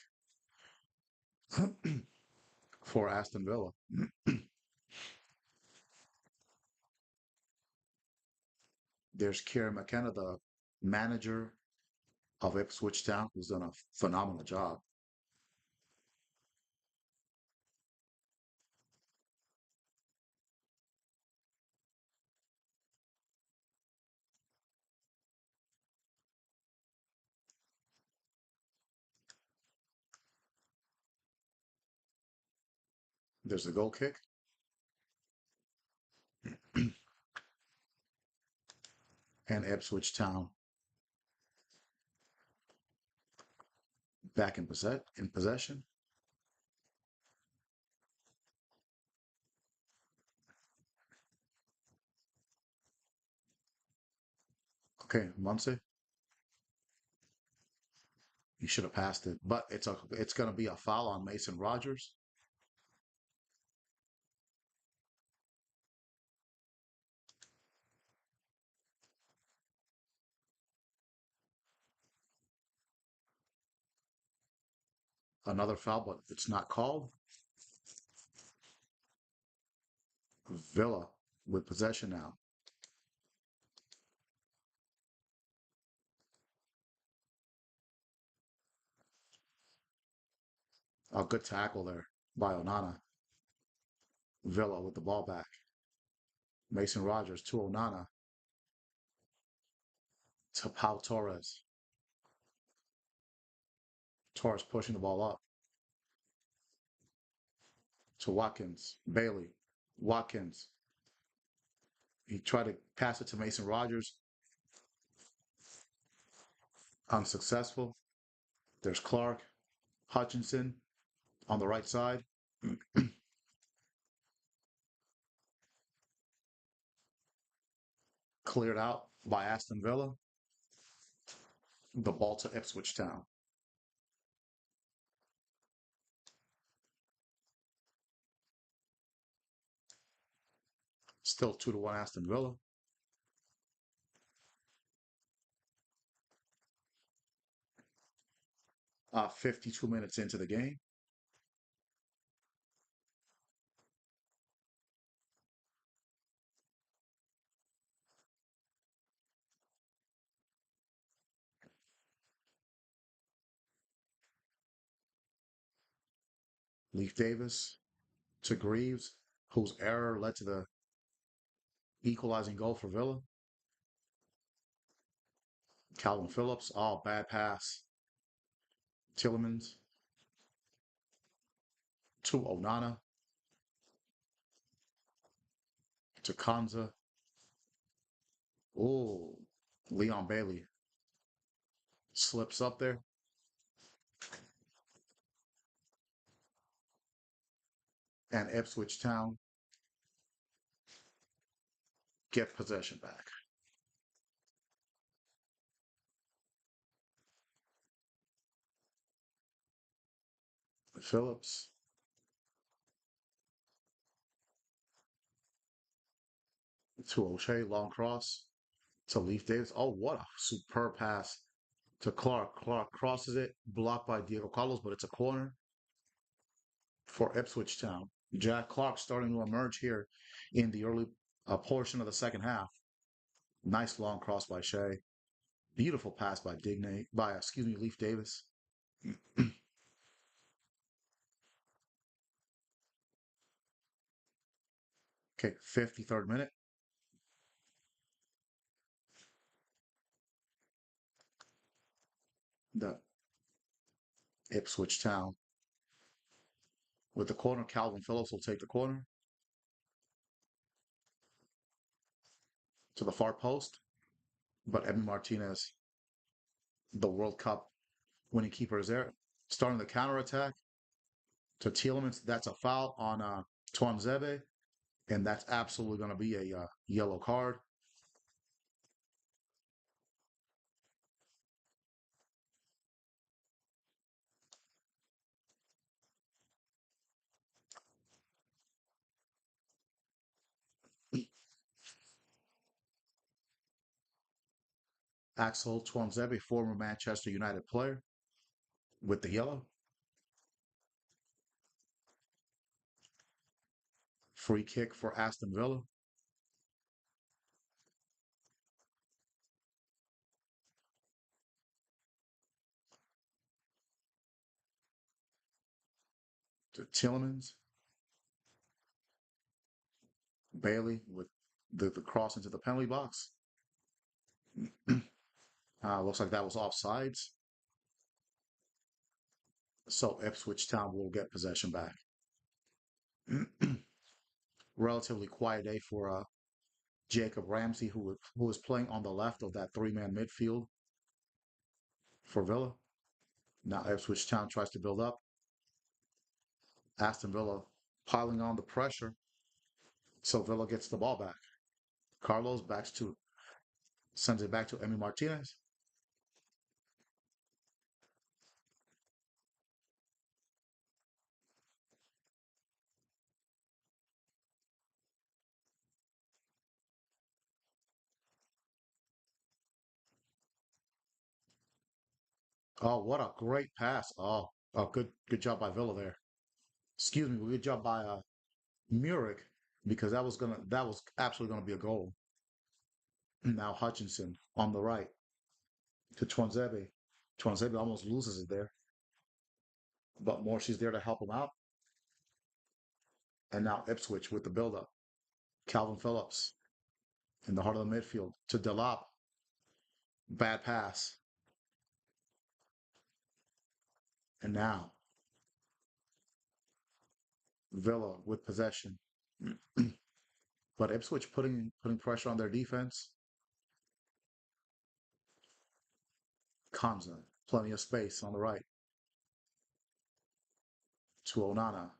for Aston Villa. There's Kieran McKenna, the manager of Ipswich Town, who's done a phenomenal job. There's the goal kick. And Ipswich Town back in possession. Okay, Muncie. He should have passed it, but it's going to be a foul on Mason Rogers. Another foul, but it's not called. Villa with possession now. A good tackle there by Onana. Villa with the ball back. Mason Rogers to Onana to Pau Torres. Torres pushing the ball up to Watkins. Bailey. Watkins. He tried to pass it to Mason Rogers. Unsuccessful. There's Clark. Hutchinson on the right side. Cleared out by Aston Villa. The ball to Ipswich Town. Still 2-1 Aston Villa. 52 minutes into the game. Leif Davis to Greaves, whose error led to the equalizing goal for Villa. Calvin Phillips, bad pass. Tillemans to Onana to Kanza. Oh, Leon Bailey slips up there. And Ipswich Town get possession back. Phillips to O'Shea, long cross to Leif Davis. Oh, what a superb pass to Clark. Clark crosses it, blocked by Diego Carlos, but it's a corner for Ipswich Town. Jack Clark starting to emerge here in the early portion of the second half. Nice long cross by Shea. Beautiful pass by Leif Davis. Okay, 53rd minute. The Ipswich Town with the corner. Calvin Phillips will take the corner to the far post, but Emi Martinez, the World Cup winning keeper, is there. Starting the counter attack to Tielemans. That's a foul on Tuanzebe, and that's absolutely going to be a yellow card. Axel Tuanzebe, former Manchester United player, with the yellow. Free kick for Aston Villa. To Tillemans. Bailey with the cross into the penalty box. Looks like that was offsides. So Ipswich Town will get possession back. Relatively quiet day for Jacob Ramsey, who was playing on the left of that three-man midfield for Villa. Now Ipswich Town tries to build up. Aston Villa piling on the pressure. So Villa gets the ball back. Carlos sends it back to Emi Martinez. Oh, what a great pass. Oh, good job by Villa there. Excuse me, good job by Muric, because that was absolutely gonna be a goal. Now Hutchinson on the right to Twanzebe. Twanzebe almost loses it there, but Morsy's there to help him out. And now Ipswich with the build-up. Calvin Phillips in the heart of the midfield to Delap. Bad pass. And now Villa with possession. But Ipswich putting pressure on their defense. Kanza, plenty of space on the right to Onana,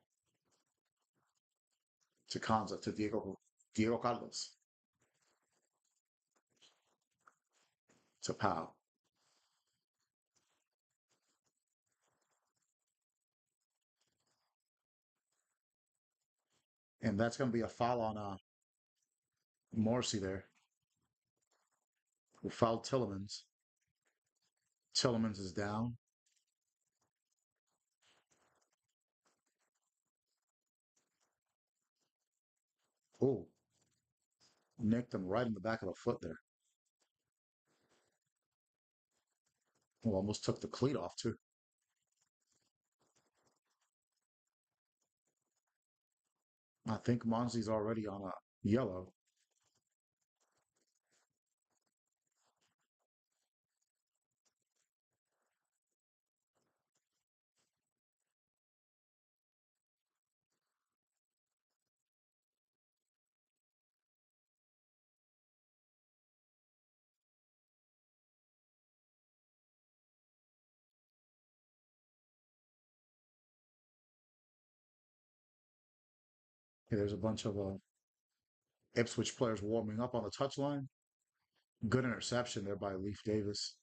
to Kanza, to Diego Carlos. to Powell. And that's going to be a foul on Morrissey there, who fouled Tillemans. Tillemans is down. Oh, nicked him right in the back of the foot there. Oh, almost took the cleat off too. I think Monzi's already on a yellow. Okay, there's a bunch of Ipswich players warming up on the touchline. Good interception there by Leaf Davis.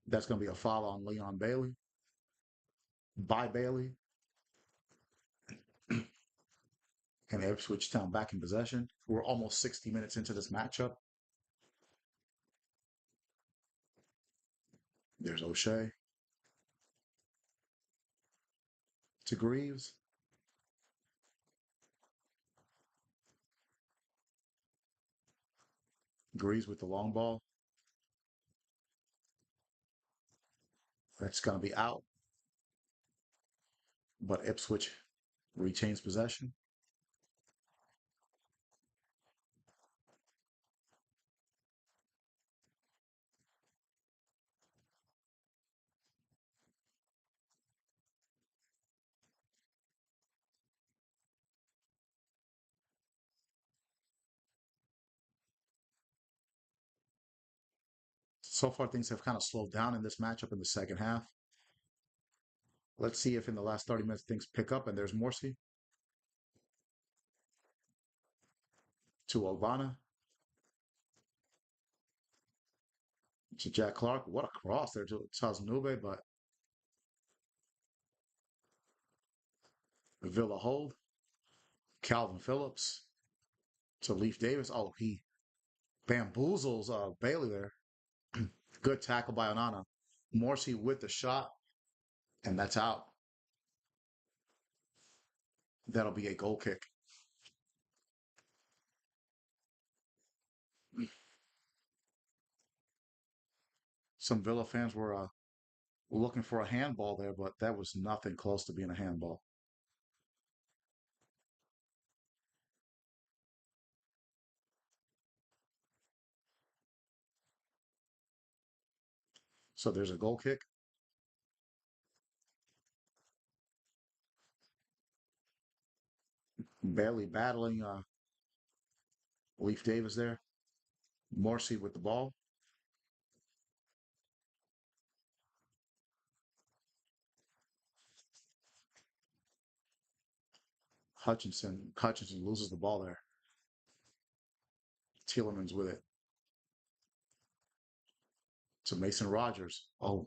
That's going to be a foul on Leon Bailey. By Bailey. And Ipswich Town back in possession. We're almost 60 minutes into this matchup. There's O'Shea to Greaves. Greaves with the long ball. That's going to be out. But Ipswich retains possession. So far, things have kind of slowed down in this matchup in the second half. Let's see if in the last 30 minutes things pick up. And there's Morsi to Obana to Jack Clark. What a cross there to Taznube, but Villa hold. Calvin Phillips to Leaf Davis. Oh, he bamboozles Bailey there. Good tackle by Onana. Morsi with the shot, and that's out. That'll be a goal kick. Some Villa fans were looking for a handball there, but that was nothing close to being a handball. So there's a goal kick. Barely battling Leaf Davis there. Morsi with the ball. Hutchinson loses the ball there. Tielemans with it to Mason Rogers. Oh,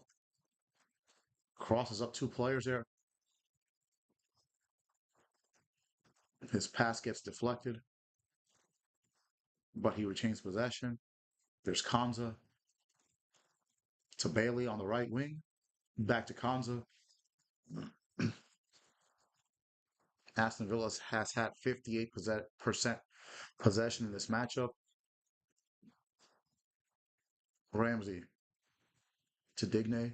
crosses up two players there. His pass gets deflected, but he retains possession. There's Kanza to Bailey on the right wing. Back to Kanza. Aston Villa has had 58% possession in this matchup. Ramsey to Digne.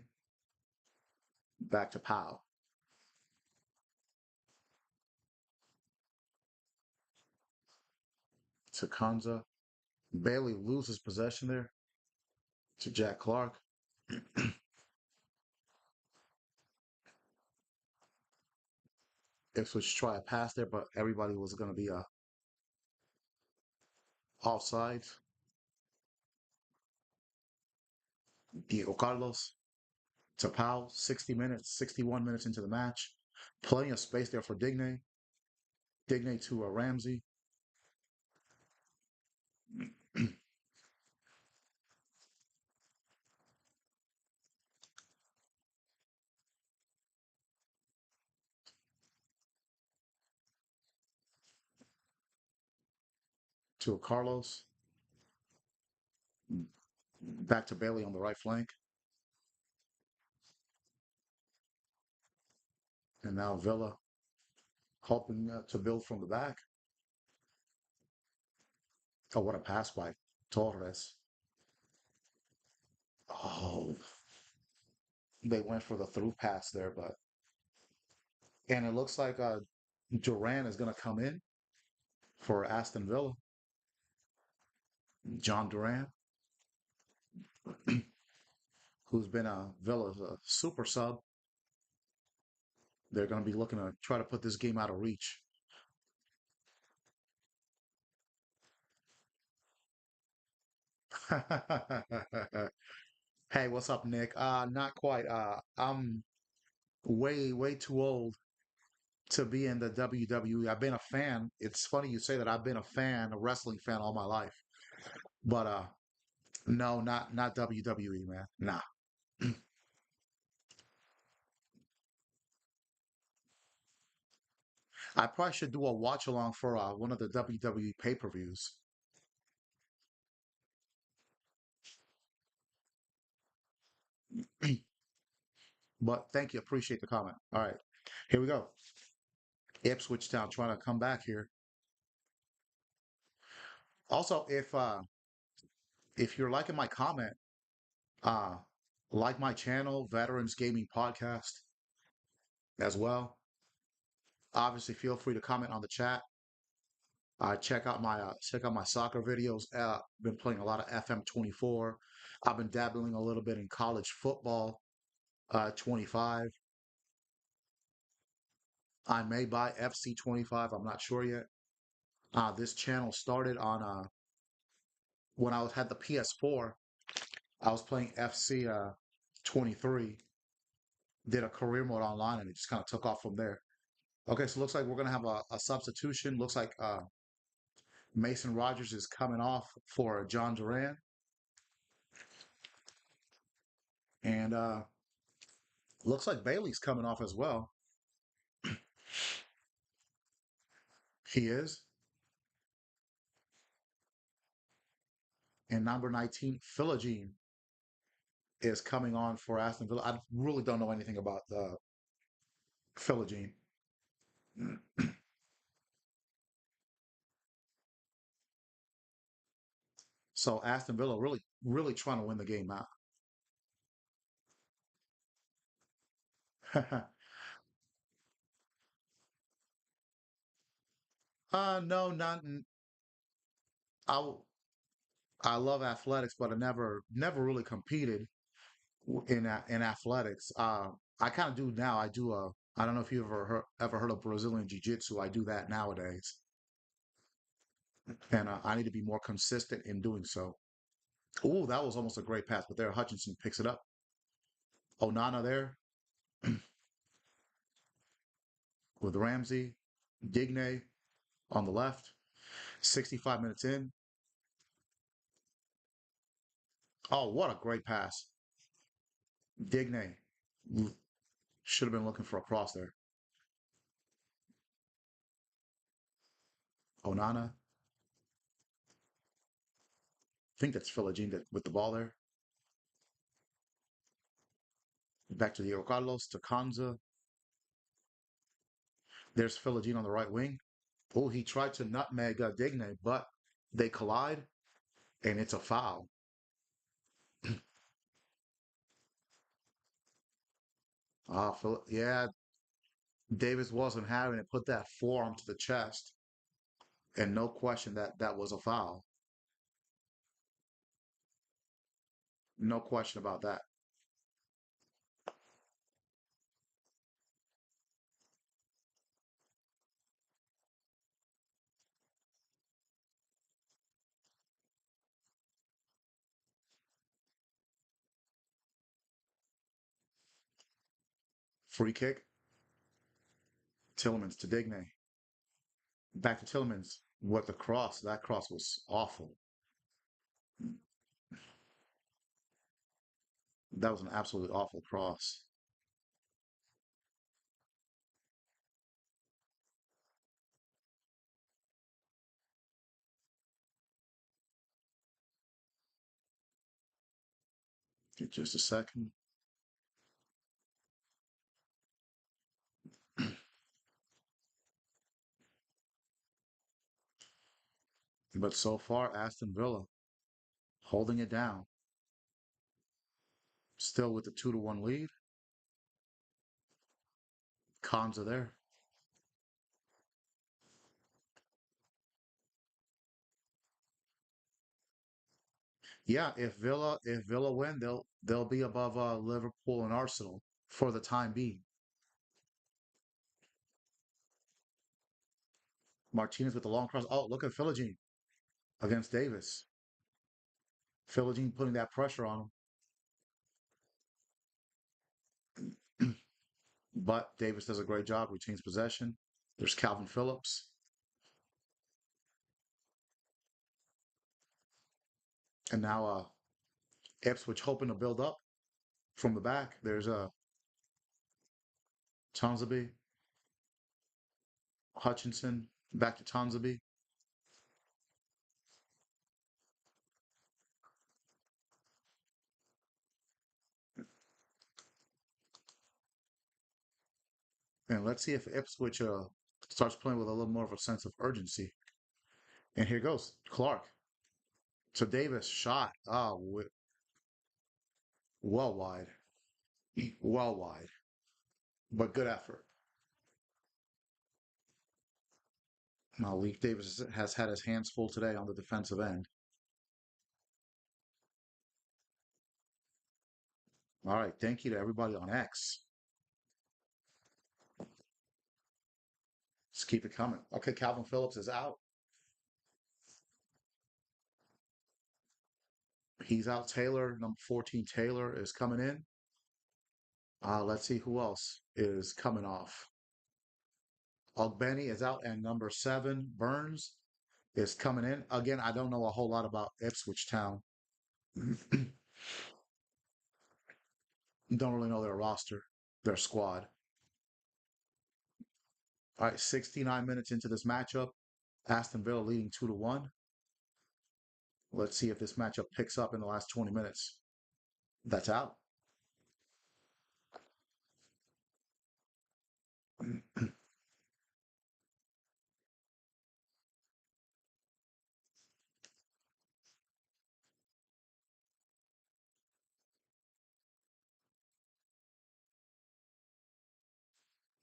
Back to Powell. To Kanza. Bailey loses possession there to Jack Clark. Ipswich try a pass there, but everybody was going to be offside. Diego Carlos to Powell, 60 minutes, 61 minutes into the match. Plenty of space there for Digne. Digne to Ramsey. to a Carlos. Back to Bailey on the right flank. And now Villa hoping to build from the back. Oh, what a pass by Torres. Oh, they went for the through pass there, but and it looks like Duran is going to come in for Aston Villa. John Duran, who's been a Villa's super sub. They're going to be looking to try to put this game out of reach. Hey, what's up, Nick? Not quite. I'm way too old to be in the WWE. I've been a fan. It's funny you say that. I've been a fan, a wrestling fan all my life. But no, not WWE, man. Nah. I probably should do a watch along for one of the WWE pay-per-views. But thank you, appreciate the comment. All right, here we go. Ipswich Town trying to come back here. Also, if you're liking my comment, uh, like my channel, Veterans Gaming Podcast, as well. Obviously, feel free to comment on the chat. Check out my soccer videos. Been playing a lot of FM24. I've been dabbling a little bit in college football. 25. I may buy FC 25. I'm not sure yet. This channel started on when had the PS4. I was playing FC 23. Did a career mode online, and it just kind of took off from there. Okay, so looks like we're gonna have a substitution. Looks like Mason Rogers is coming off for John Duran, and looks like Bailey's coming off as well. He is. And number 19, Philogene, is coming on for Aston Villa. I really don't know anything about Philogene. So Aston Villa really trying to win the game out. No, not I. I love athletics, but I never really competed in athletics. I kind of do now. I do I don't know if you ever heard of Brazilian Jiu-Jitsu. I do that nowadays, and I need to be more consistent in doing so. Oh, that was almost a great pass, but there Hutchinson picks it up. Onana there with Ramsey, Digne on the left. 65 minutes in. Oh, what a great pass. Digne should have been looking for a cross there. Onana. I think that's Philogene with the ball there. Back to Diego Carlos, to Kanza. There's Philogene on the right wing. Oh, he tried to nutmeg Digne, but they collide, and it's a foul. Yeah, Davis wasn't having it. Put that forearm to the chest, and no question that was a foul. No question about that. Free kick. Tillemans to Digne. Back to Tillemans. What the cross? That cross was awful. That was an absolutely awful cross. Just a second. But so far, Aston Villa holding it down, still with the 2-1 lead. Cons are there. Yeah, if Villa win, they'll be above Liverpool and Arsenal for the time being. Martinez with the long cross. Oh, look at Philogene against Davis. Philogene putting that pressure on him. But Davis does a great job, retains possession. There's Calvin Phillips. And now Ipswich hoping to build up from the back. There's Tonsby, Hutchinson, back to Tonsby. And let's see if Ipswich starts playing with a little more of a sense of urgency. And here goes Clark to Davis, shot. Well wide, well wide, but good effort. Now, Leaf Davis has had his hands full today on the defensive end. All right, thank you to everybody on X. Just keep it coming. Okay, Calvin Phillips is out. He's out. Taylor, number 14, Taylor is coming in. Let's see who else is coming off. Ogbeni is out, and number 7, Burns, is coming in. Again, I don't know a whole lot about Ipswich Town. Don't really know their roster, their squad. All right, 69 minutes into this matchup. Aston Villa leading 2-1. Let's see if this matchup picks up in the last 20 minutes. That's out.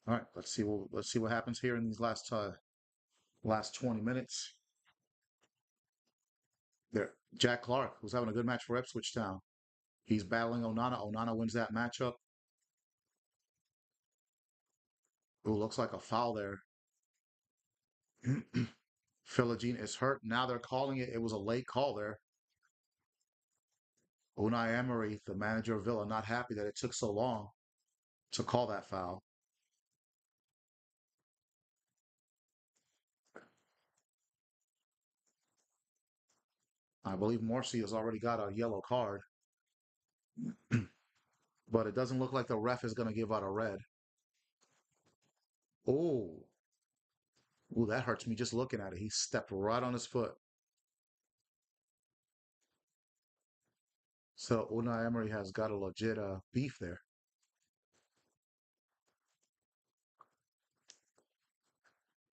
All right, let's see what happens here in these last 20 minutes. There, Jack Clark, who's having a good match for Ipswich Town. He's battling Onana. Onana wins that matchup. Ooh, looks like a foul there. Philogene is hurt. Now they're calling it. It was a late call there. Unai Emery, the manager of Villa, not happy that it took so long to call that foul. I believe Morsi has already got a yellow card, but it doesn't look like the ref is going to give out a red. Oh, ooh, that hurts me just looking at it. He stepped right on his foot. So Unai Emery has got a legit beef there.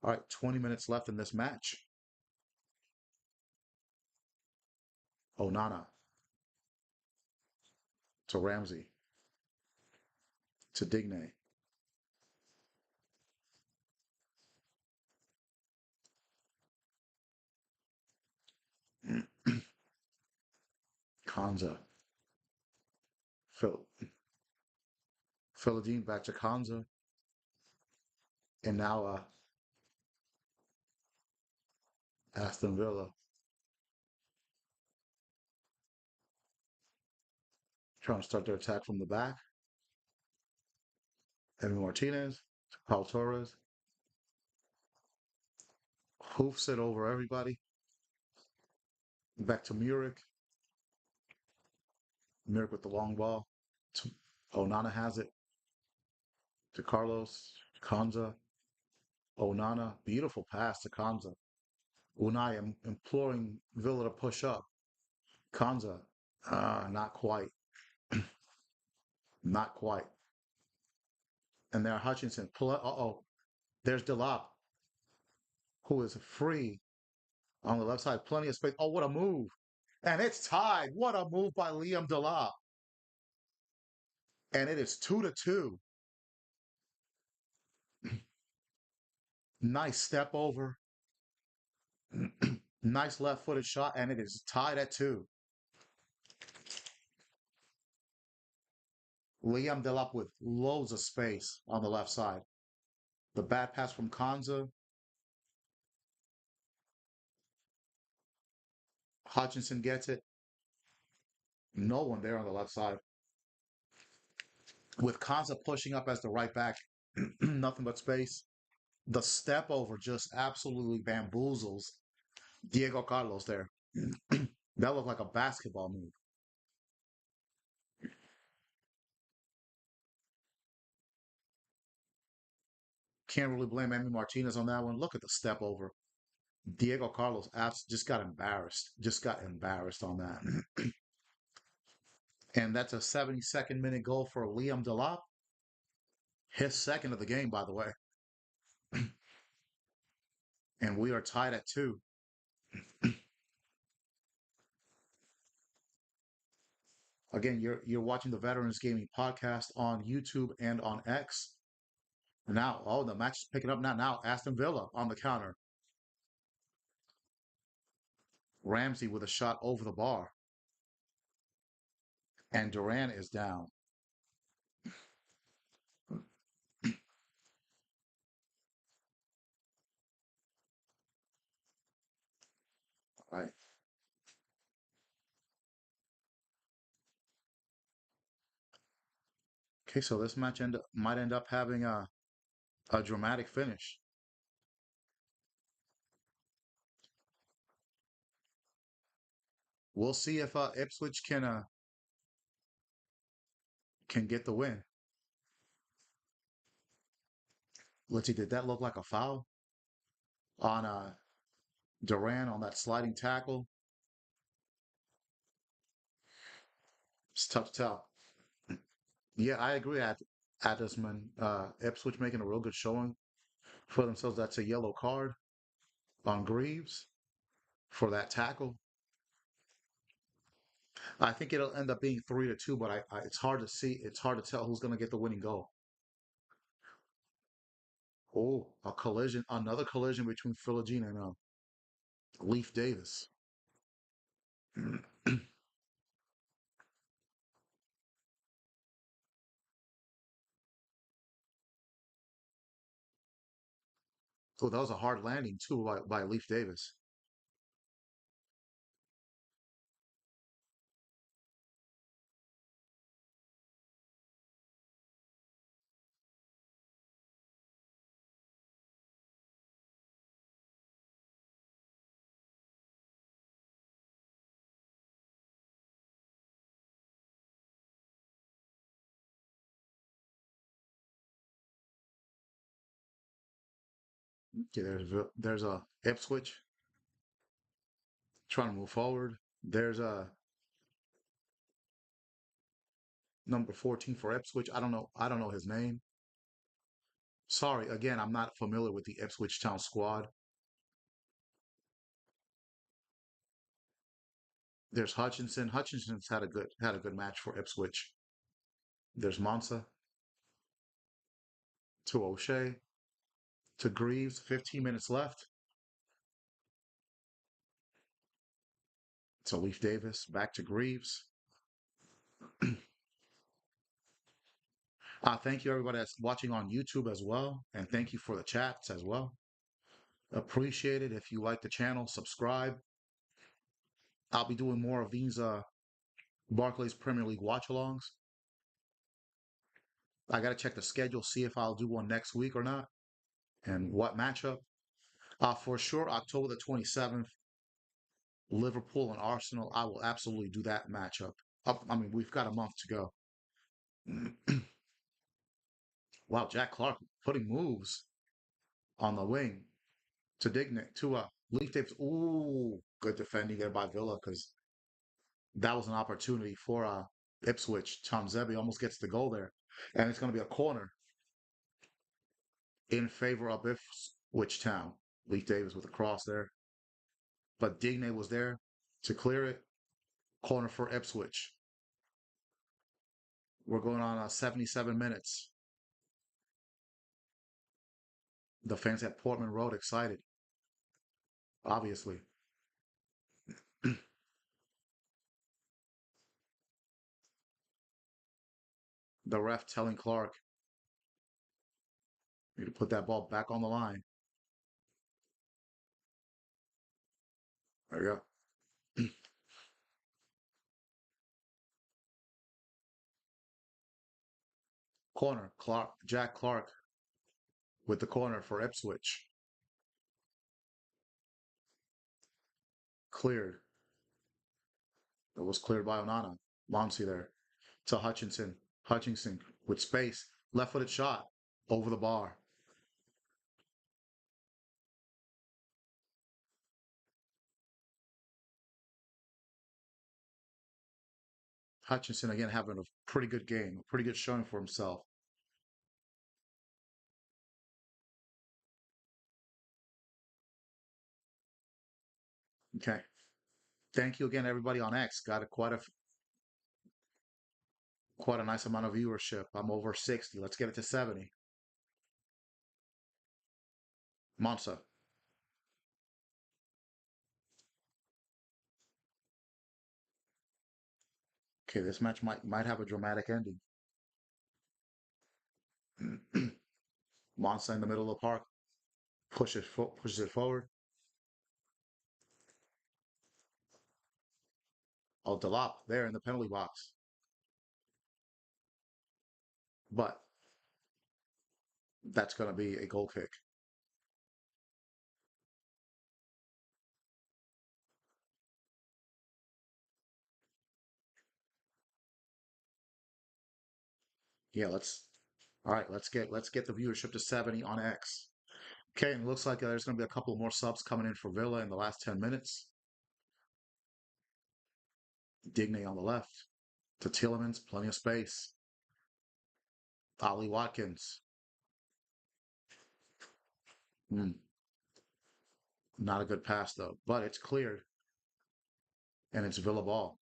All right, 20 minutes left in this match. Onana to Ramsey to Digne. Kanza. Phil Philodine back to Kanza. And now Aston Villa trying to start their attack from the back. Evan Martinez to Paul Torres. Hoofs it over everybody. Back to Murik. Murik with the long ball. Onana has it to Carlos. Kanza. Onana. Beautiful pass to Kanza. Unai imploring Villa to push up. Kanza. Not quite. Not quite. And there Hutchinson. Uh-oh. There's Delop, who is free on the left side. Plenty of space. Oh, what a move. And it's tied. What a move by Liam Delop. And it is 2-2. Nice step over. Nice left footed shot. And it is tied at 2. Liam Delap with loads of space on the left side. The bad pass from Kanza. Hutchinson gets it. No one there on the left side. With Kanza pushing up as the right back, nothing but space. The step over just absolutely bamboozles Diego Carlos there. That looked like a basketball move. Can't really blame Amy Martinez on that one. Look at the step over. Diego Carlos just got embarrassed. Just got embarrassed on that. And that's a 72nd minute goal for Liam Delap. His second of the game, by the way. And we are tied at 2. Again, you're watching the Veterans Gaming Podcast on YouTube and on X. Now, oh, the match is picking up now. Now, Aston Villa on the counter. Ramsey with a shot over the bar. And Duran is down. Right. Okay, so this match might end up having a dramatic finish. We'll see if Ipswich can get the win. Let's see, did that look like a foul on Duran on that sliding tackle? It's tough to tell. Yeah, I agree. Adesman, Ipswich making a real good showing for themselves. That's a yellow card on Greaves for that tackle. I think it'll end up being 3-2, but it's hard to see. It's hard to tell who's going to get the winning goal. Oh, a collision, another collision between Philogene and Leaf Davis. Oh, that was a hard landing too by Leaf Davis. Okay, there's a Ipswich trying to move forward. There's a number 14 for Ipswich. I don't know. I don't know his name. Sorry, again, I'm not familiar with the Ipswich Town squad. There's Hutchinson. Hutchinson's had a good match for Ipswich. There's Monsa to O'Shea to Greaves. 15 minutes left. To Leaf Davis. Back to Greaves. Thank you everybody that's watching on YouTube as well, and thank you for the chats as well. Appreciate it. If you like the channel, subscribe. I'll be doing more of these Barclays Premier League watch-alongs. I got to check the schedule, see if I'll do one next week or not, and what matchup. For sure, October the 27th, Liverpool and Arsenal. I will absolutely do that matchup. I mean, we've got a month to go. Wow, Jack Clark putting moves on the wing to Dignic to Leaf Davis. Ooh, good defending there by Villa because that was an opportunity for Ipswich. Tomzebi almost gets the goal there. And it's going to be a corner in favor of Ipswich Town. Lee Davis with a cross there. But Digne was there to clear it. Corner for Ipswich. We're going on 77 minutes. The fans at Portman Road excited, obviously. The ref telling Clark, you need to put that ball back on the line. There you go. Corner, Jack Clark with the corner for Ipswich. Cleared. It was cleared by Onana. Monsey there to Hutchinson. Hutchinson with space. Left footed shot over the bar. Hutchinson again having a pretty good game, a pretty good showing for himself. Okay. Thank you again, everybody on X. Got quite a nice amount of viewership. I'm over 60. Let's get it to 70. Monza. Okay, this match might have a dramatic ending. Monza in the middle of the park pushes it forward. Oh, Delop there in the penalty box, but that's going to be a goal kick. Yeah, let's. All right, let's get the viewership to 70 on X. Okay, and it looks like there's going to be a couple more subs coming in for Villa in the last 10 minutes. Digne on the left to Tielemans, plenty of space. Ollie Watkins. Hmm, not a good pass though, but it's cleared and it's Villa ball.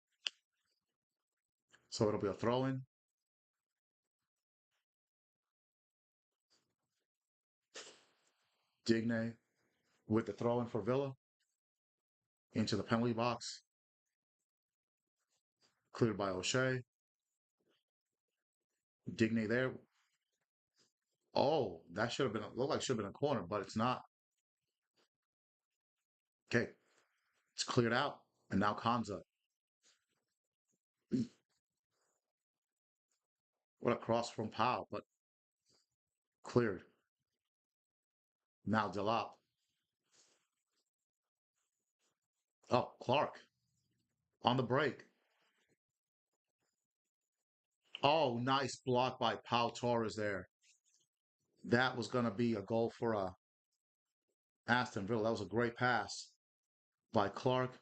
So it'll be a throw in. Digne with the throw in for Villa into the penalty box. Cleared by O'Shea. Digne there. Oh, that should have been looked like should have been a corner, but it's not. Okay, it's cleared out, and now Kanza. What a cross from Powell, but cleared. Now Delop. Oh, Clark on the break. Oh, nice block by Pau Torres there. That was going to be a goal for Aston Villa. That was a great pass by Clark.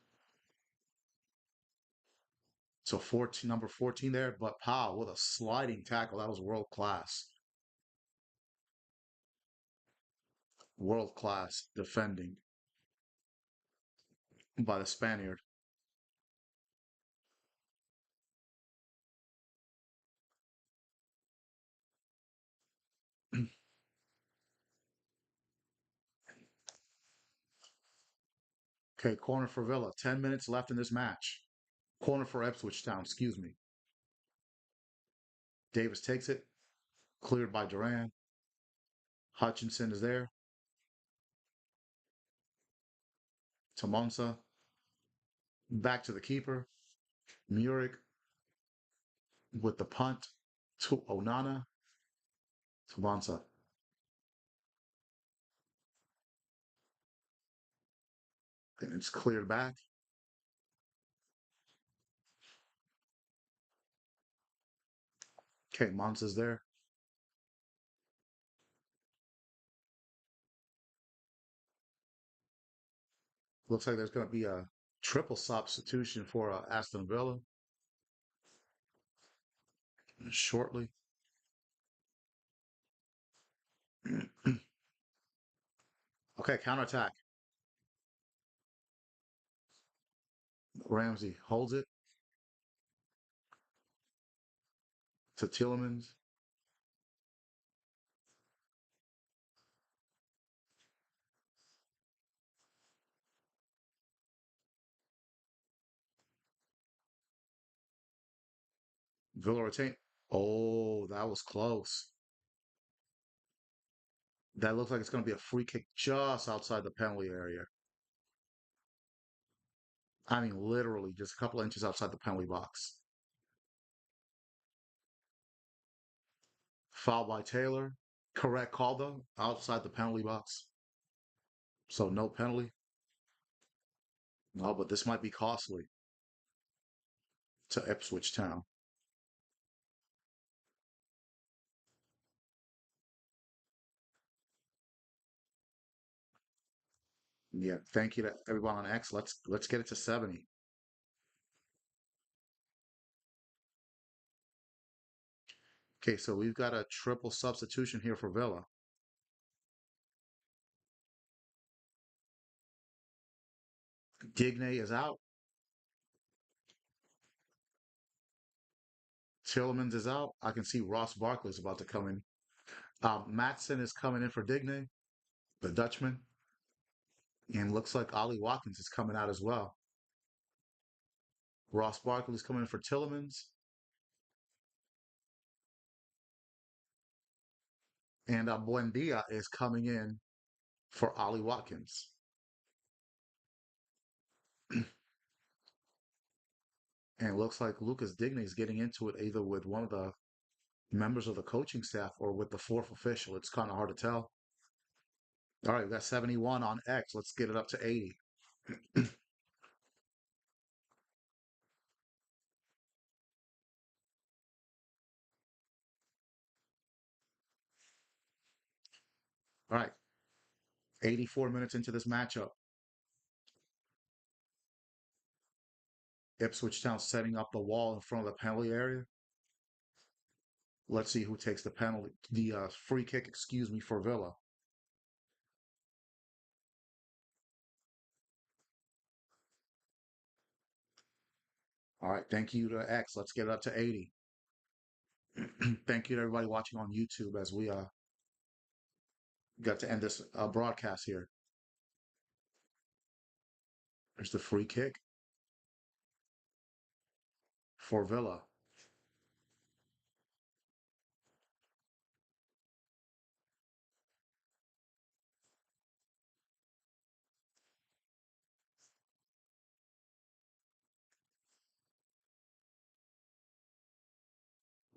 So 14, number 14 there, but Powell with a sliding tackle. That was world class. World class defending by the Spaniard. Okay, corner for Villa. 10 minutes left in this match. Corner for Ipswich Town, excuse me. Davis takes it. Cleared by Duran. Hutchinson is there. To Monza. Back to the keeper. Muric with the punt to Onana. To Monza. And it's cleared back. Okay, Monza's there. Looks like there's going to be a triple substitution for Aston Villa. shortly. Okay, counterattack. Ramsey holds it to Tielemans. Villa retain. Oh, that was close. That looks like it's going to be a free kick just outside the penalty area. I mean, literally just a couple inches outside the penalty box. Foul by Taylor. Correct call, though, outside the penalty box. So no penalty. No, but this might be costly to Ipswich Town. Yeah, thank you to everyone on X. Let's get it to 70. Okay, so we've got a triple substitution here for Villa. Digne is out. Tillemans is out. I can see Ross Barkley is about to come in. Matson is coming in for Digne, the Dutchman. And looks like Ollie Watkins is coming out as well. Ross Barkley is coming in for Tillemans. And Buendia is coming in for Ollie Watkins. And it looks like Lucas Digne is getting into it either with one of the members of the coaching staff or with the fourth official. It's kind of hard to tell. All right, we got 71 on X. Let's get it up to 80. All right, 84 minutes into this matchup. Ipswich Town setting up the wall in front of the penalty area. Let's see who takes the penalty, the free kick, excuse me, for Villa. All right, thank you to X. Let's get it up to 80. Thank you to everybody watching on YouTube as we got to end this broadcast here. There's the free kick for Villa.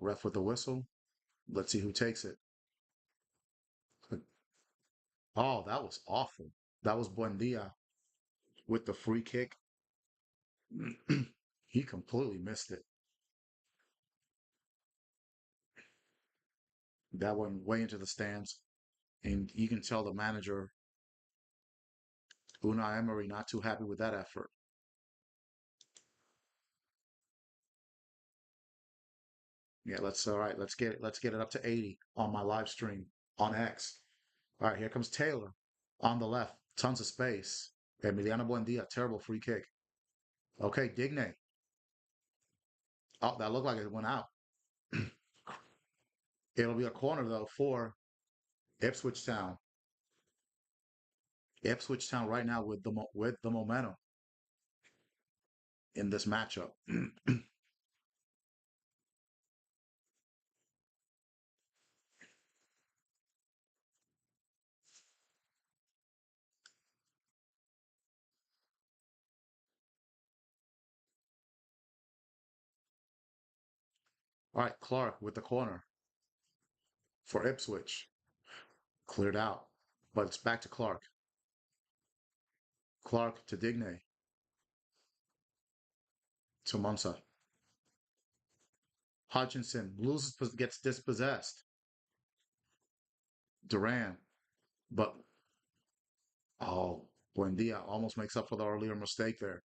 Ref with the whistle. Let's see who takes it. Oh, that was awful. That was Buendia with the free kick. He completely missed it. That went way into the stands. And you can tell the manager, Unai Emery, not too happy with that effort. Yeah, all right, let's get it up to 80 on my live stream on X. All right, here comes Taylor on the left. Tons of space. Emiliano Buendia, terrible free kick. Okay, Digne. Oh, that looked like it went out. It'll be a corner though for Ipswich Town. Ipswich Town right now with with the momentum in this matchup. All right, Clark with the corner for Ipswich. Cleared out, but it's back to Clark. Clark to Digne to Munsa. Hutchinson gets dispossessed. Duran, but oh, Buendia almost makes up for the earlier mistake there.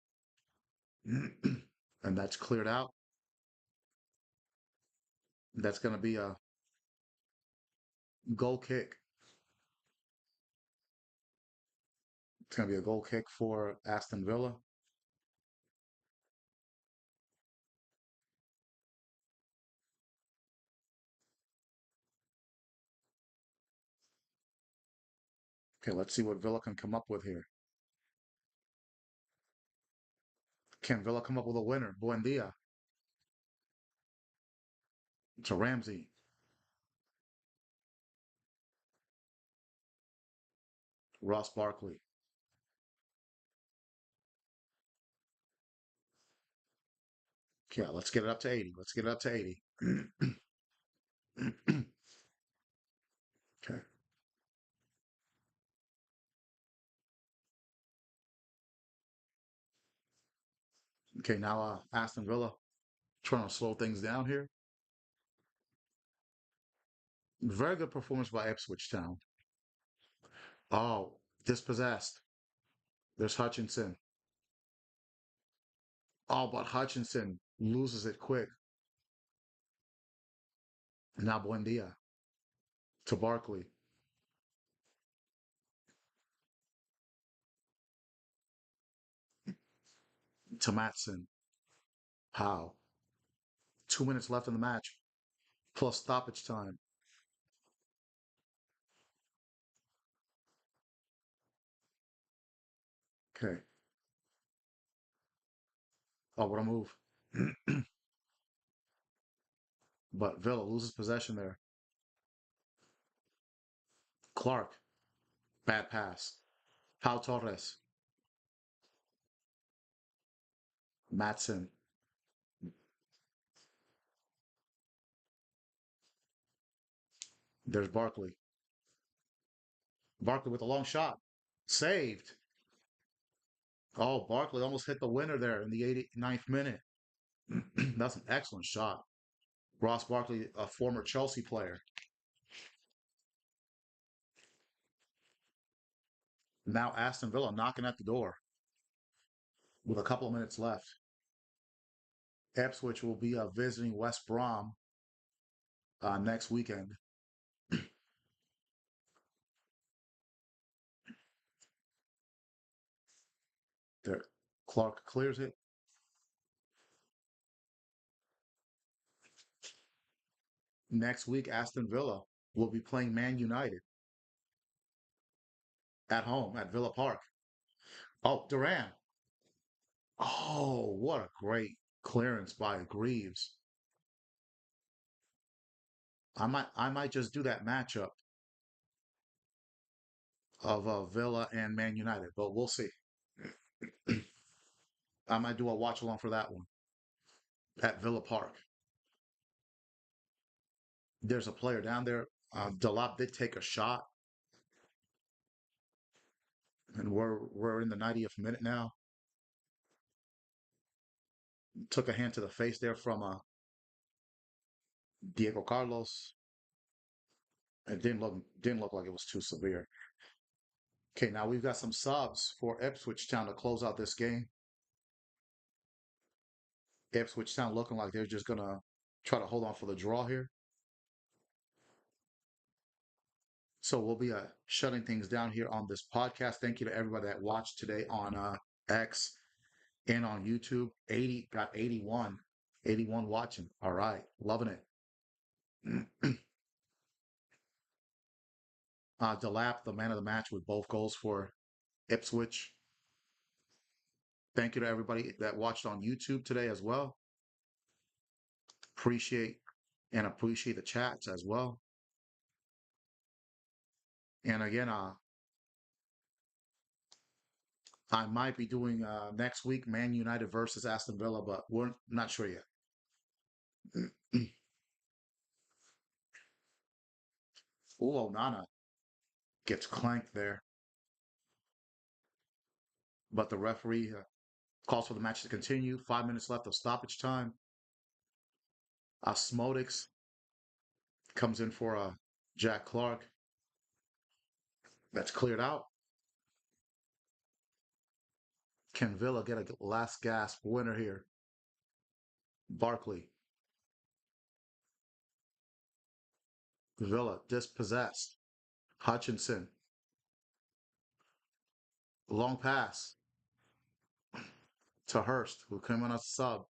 And that's cleared out. That's going to be a goal kick. It's going to be a goal kick for Aston Villa. Okay, let's see what Villa can come up with here. Can Villa come up with a winner? Buendia to Ramsey. Ross Barkley. Okay, let's get it up to 80. Let's get it up to 80. Okay. Okay, now Aston Villa trying to slow things down here. Very good performance by Ipswich Town. Oh, dispossessed. There's Hutchinson. Oh, but Hutchinson loses it quick. Now Buendia to Barkley to Matson. How? 2 minutes left in the match, plus stoppage time. Okay. Oh, what a move. But Villa loses possession there. Clark, bad pass. Pau Torres, Matson. There's Barkley. Barkley with a long shot. Saved. Oh, Barkley almost hit the winner there in the 89th minute. That's an excellent shot. Ross Barkley, a former Chelsea player. Now Aston Villa knocking at the door with a couple of minutes left. Ipswich will be visiting West Brom next weekend. There, Clark clears it. Next week, Aston Villa will be playing Man United at home at Villa Park. Oh, Duran. Oh, what a great clearance by Greaves. I might just do that matchup of Villa and Man United, but we'll see. I might do a watch along for that one at Villa Park. There's a player down there. Delop did take a shot, and we're in the 90th minute now. Took a hand to the face there from Diego Carlos. It didn't look like it was too severe. Okay, now we've got some subs for Ipswich Town to close out this game. Ipswich Town looking like they're just gonna try to hold on for the draw here. So we'll be shutting things down here on this podcast. Thank you to everybody that watched today on X and on YouTube. 80 got 81, 81 watching. All right, loving it. Delap, the man of the match with both goals for Ipswich. Thank you to everybody that watched on YouTube today as well. Appreciate the chats as well. And again, I might be doing next week Man United versus Aston Villa, but we're not sure yet. Ooh, Onana gets clanked there, but the referee calls for the match to continue. 5 minutes left of stoppage time. Osmotics comes in for Jack Clark. That's cleared out. Can Villa get a last gasp winner here? Barkley. Villa dispossessed. Hutchinson, long pass to Hurst, who came on as a sub.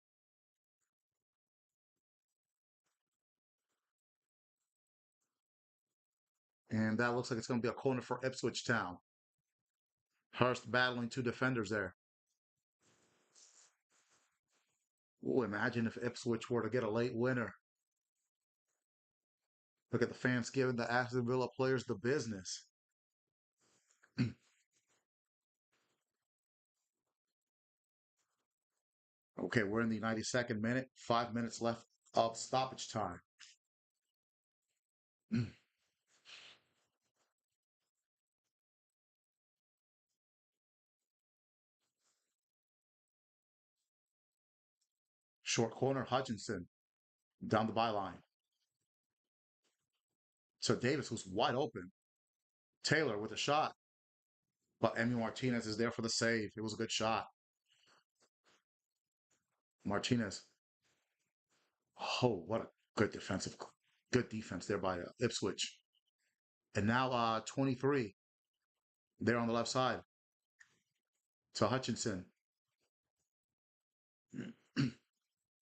And that looks like it's going to be a corner for Ipswich Town. Hurst battling two defenders there. Ooh, imagine if Ipswich were to get a late winner. Look at the fans giving the Aston Villa players the business. Okay, we're in the 92nd minute. 5 minutes left of stoppage time. Short corner, Hutchinson down the byline. So Davis was wide open. Taylor with a shot, but Emi Martinez is there for the save. It was a good shot. Martinez. Oh, what a good defense there by Ipswich. And now 23. There on the left side to Hutchinson.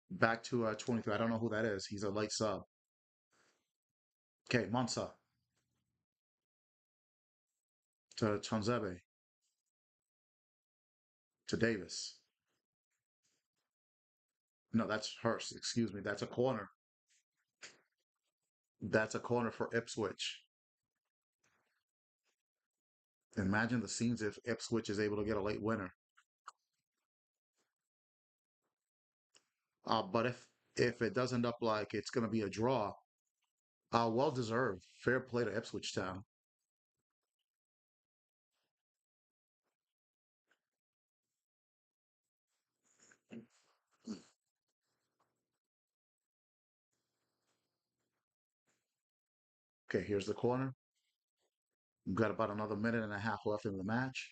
Back to 23. I don't know who that is. He's a late sub. Okay, Mansa to Chanzebe to Davis. No, that's Hurst. Excuse me. That's a corner. That's a corner for Ipswich. Imagine the scenes if Ipswich is able to get a late winner. But if it does end up like it's going to be a draw, well deserved. Fair play to Ipswich Town. Okay, here's the corner. We've got about another minute and a half left in the match.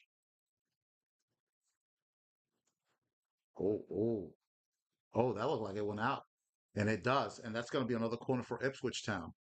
Oh, oh, oh, that looked like it went out. And it does. And that's going to be another corner for Ipswich Town.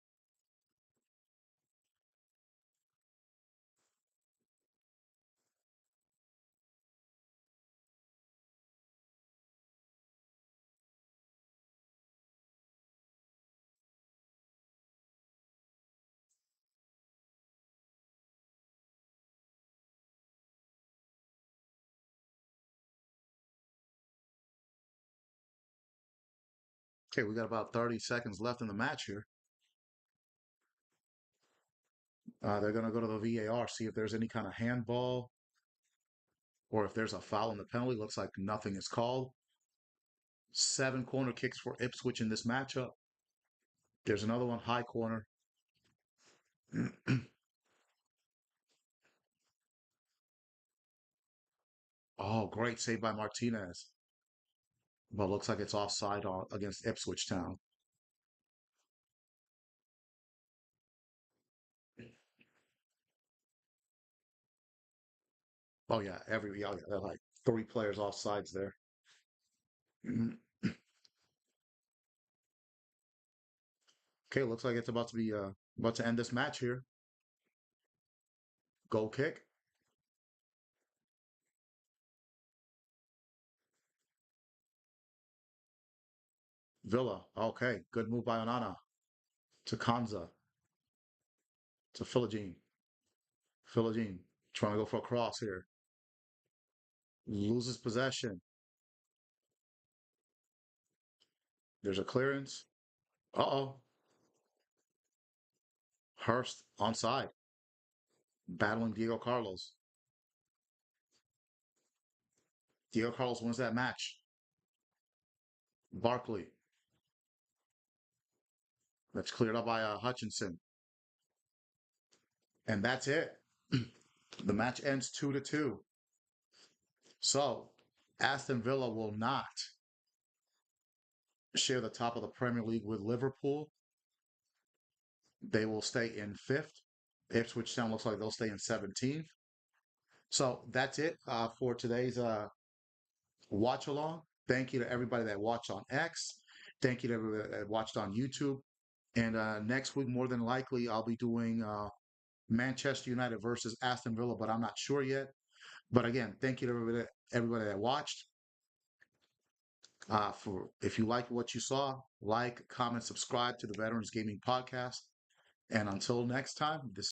Okay, we got about 30 seconds left in the match here. They're going to go to the VAR, see if there's any kind of handball or if there's a foul in the penalty. Looks like nothing is called. 7 corner kicks for Ipswich in this matchup. There's another one, high corner. Oh, great save by Martinez. But looks like it's offside against Ipswich Town. Oh yeah, they're like 3 players offsides there. Okay, looks like it's about to end this match here. Goal kick. Villa. Okay, good move by Onana to Kanza to Philogene. Philogene trying to go for a cross here. Loses possession. There's a clearance. Uh-oh. Hurst onside. Battling Diego Carlos. Diego Carlos wins that match. Barkley. That's cleared up by Hutchinson. And that's it. The match ends 2-2. So Aston Villa will not share the top of the Premier League with Liverpool. They will stay in fifth. Ipswich Town looks like they'll stay in 17th. So that's it for today's watch along. Thank you to everybody that watched on X. Thank you to everybody that watched on YouTube. And next week, more than likely, I'll be doing Manchester United versus Aston Villa, but I'm not sure yet. But again, thank you to everybody that watched. For if you like what you saw, like, comment, subscribe to the Veterans Gaming Podcast. And until next time, this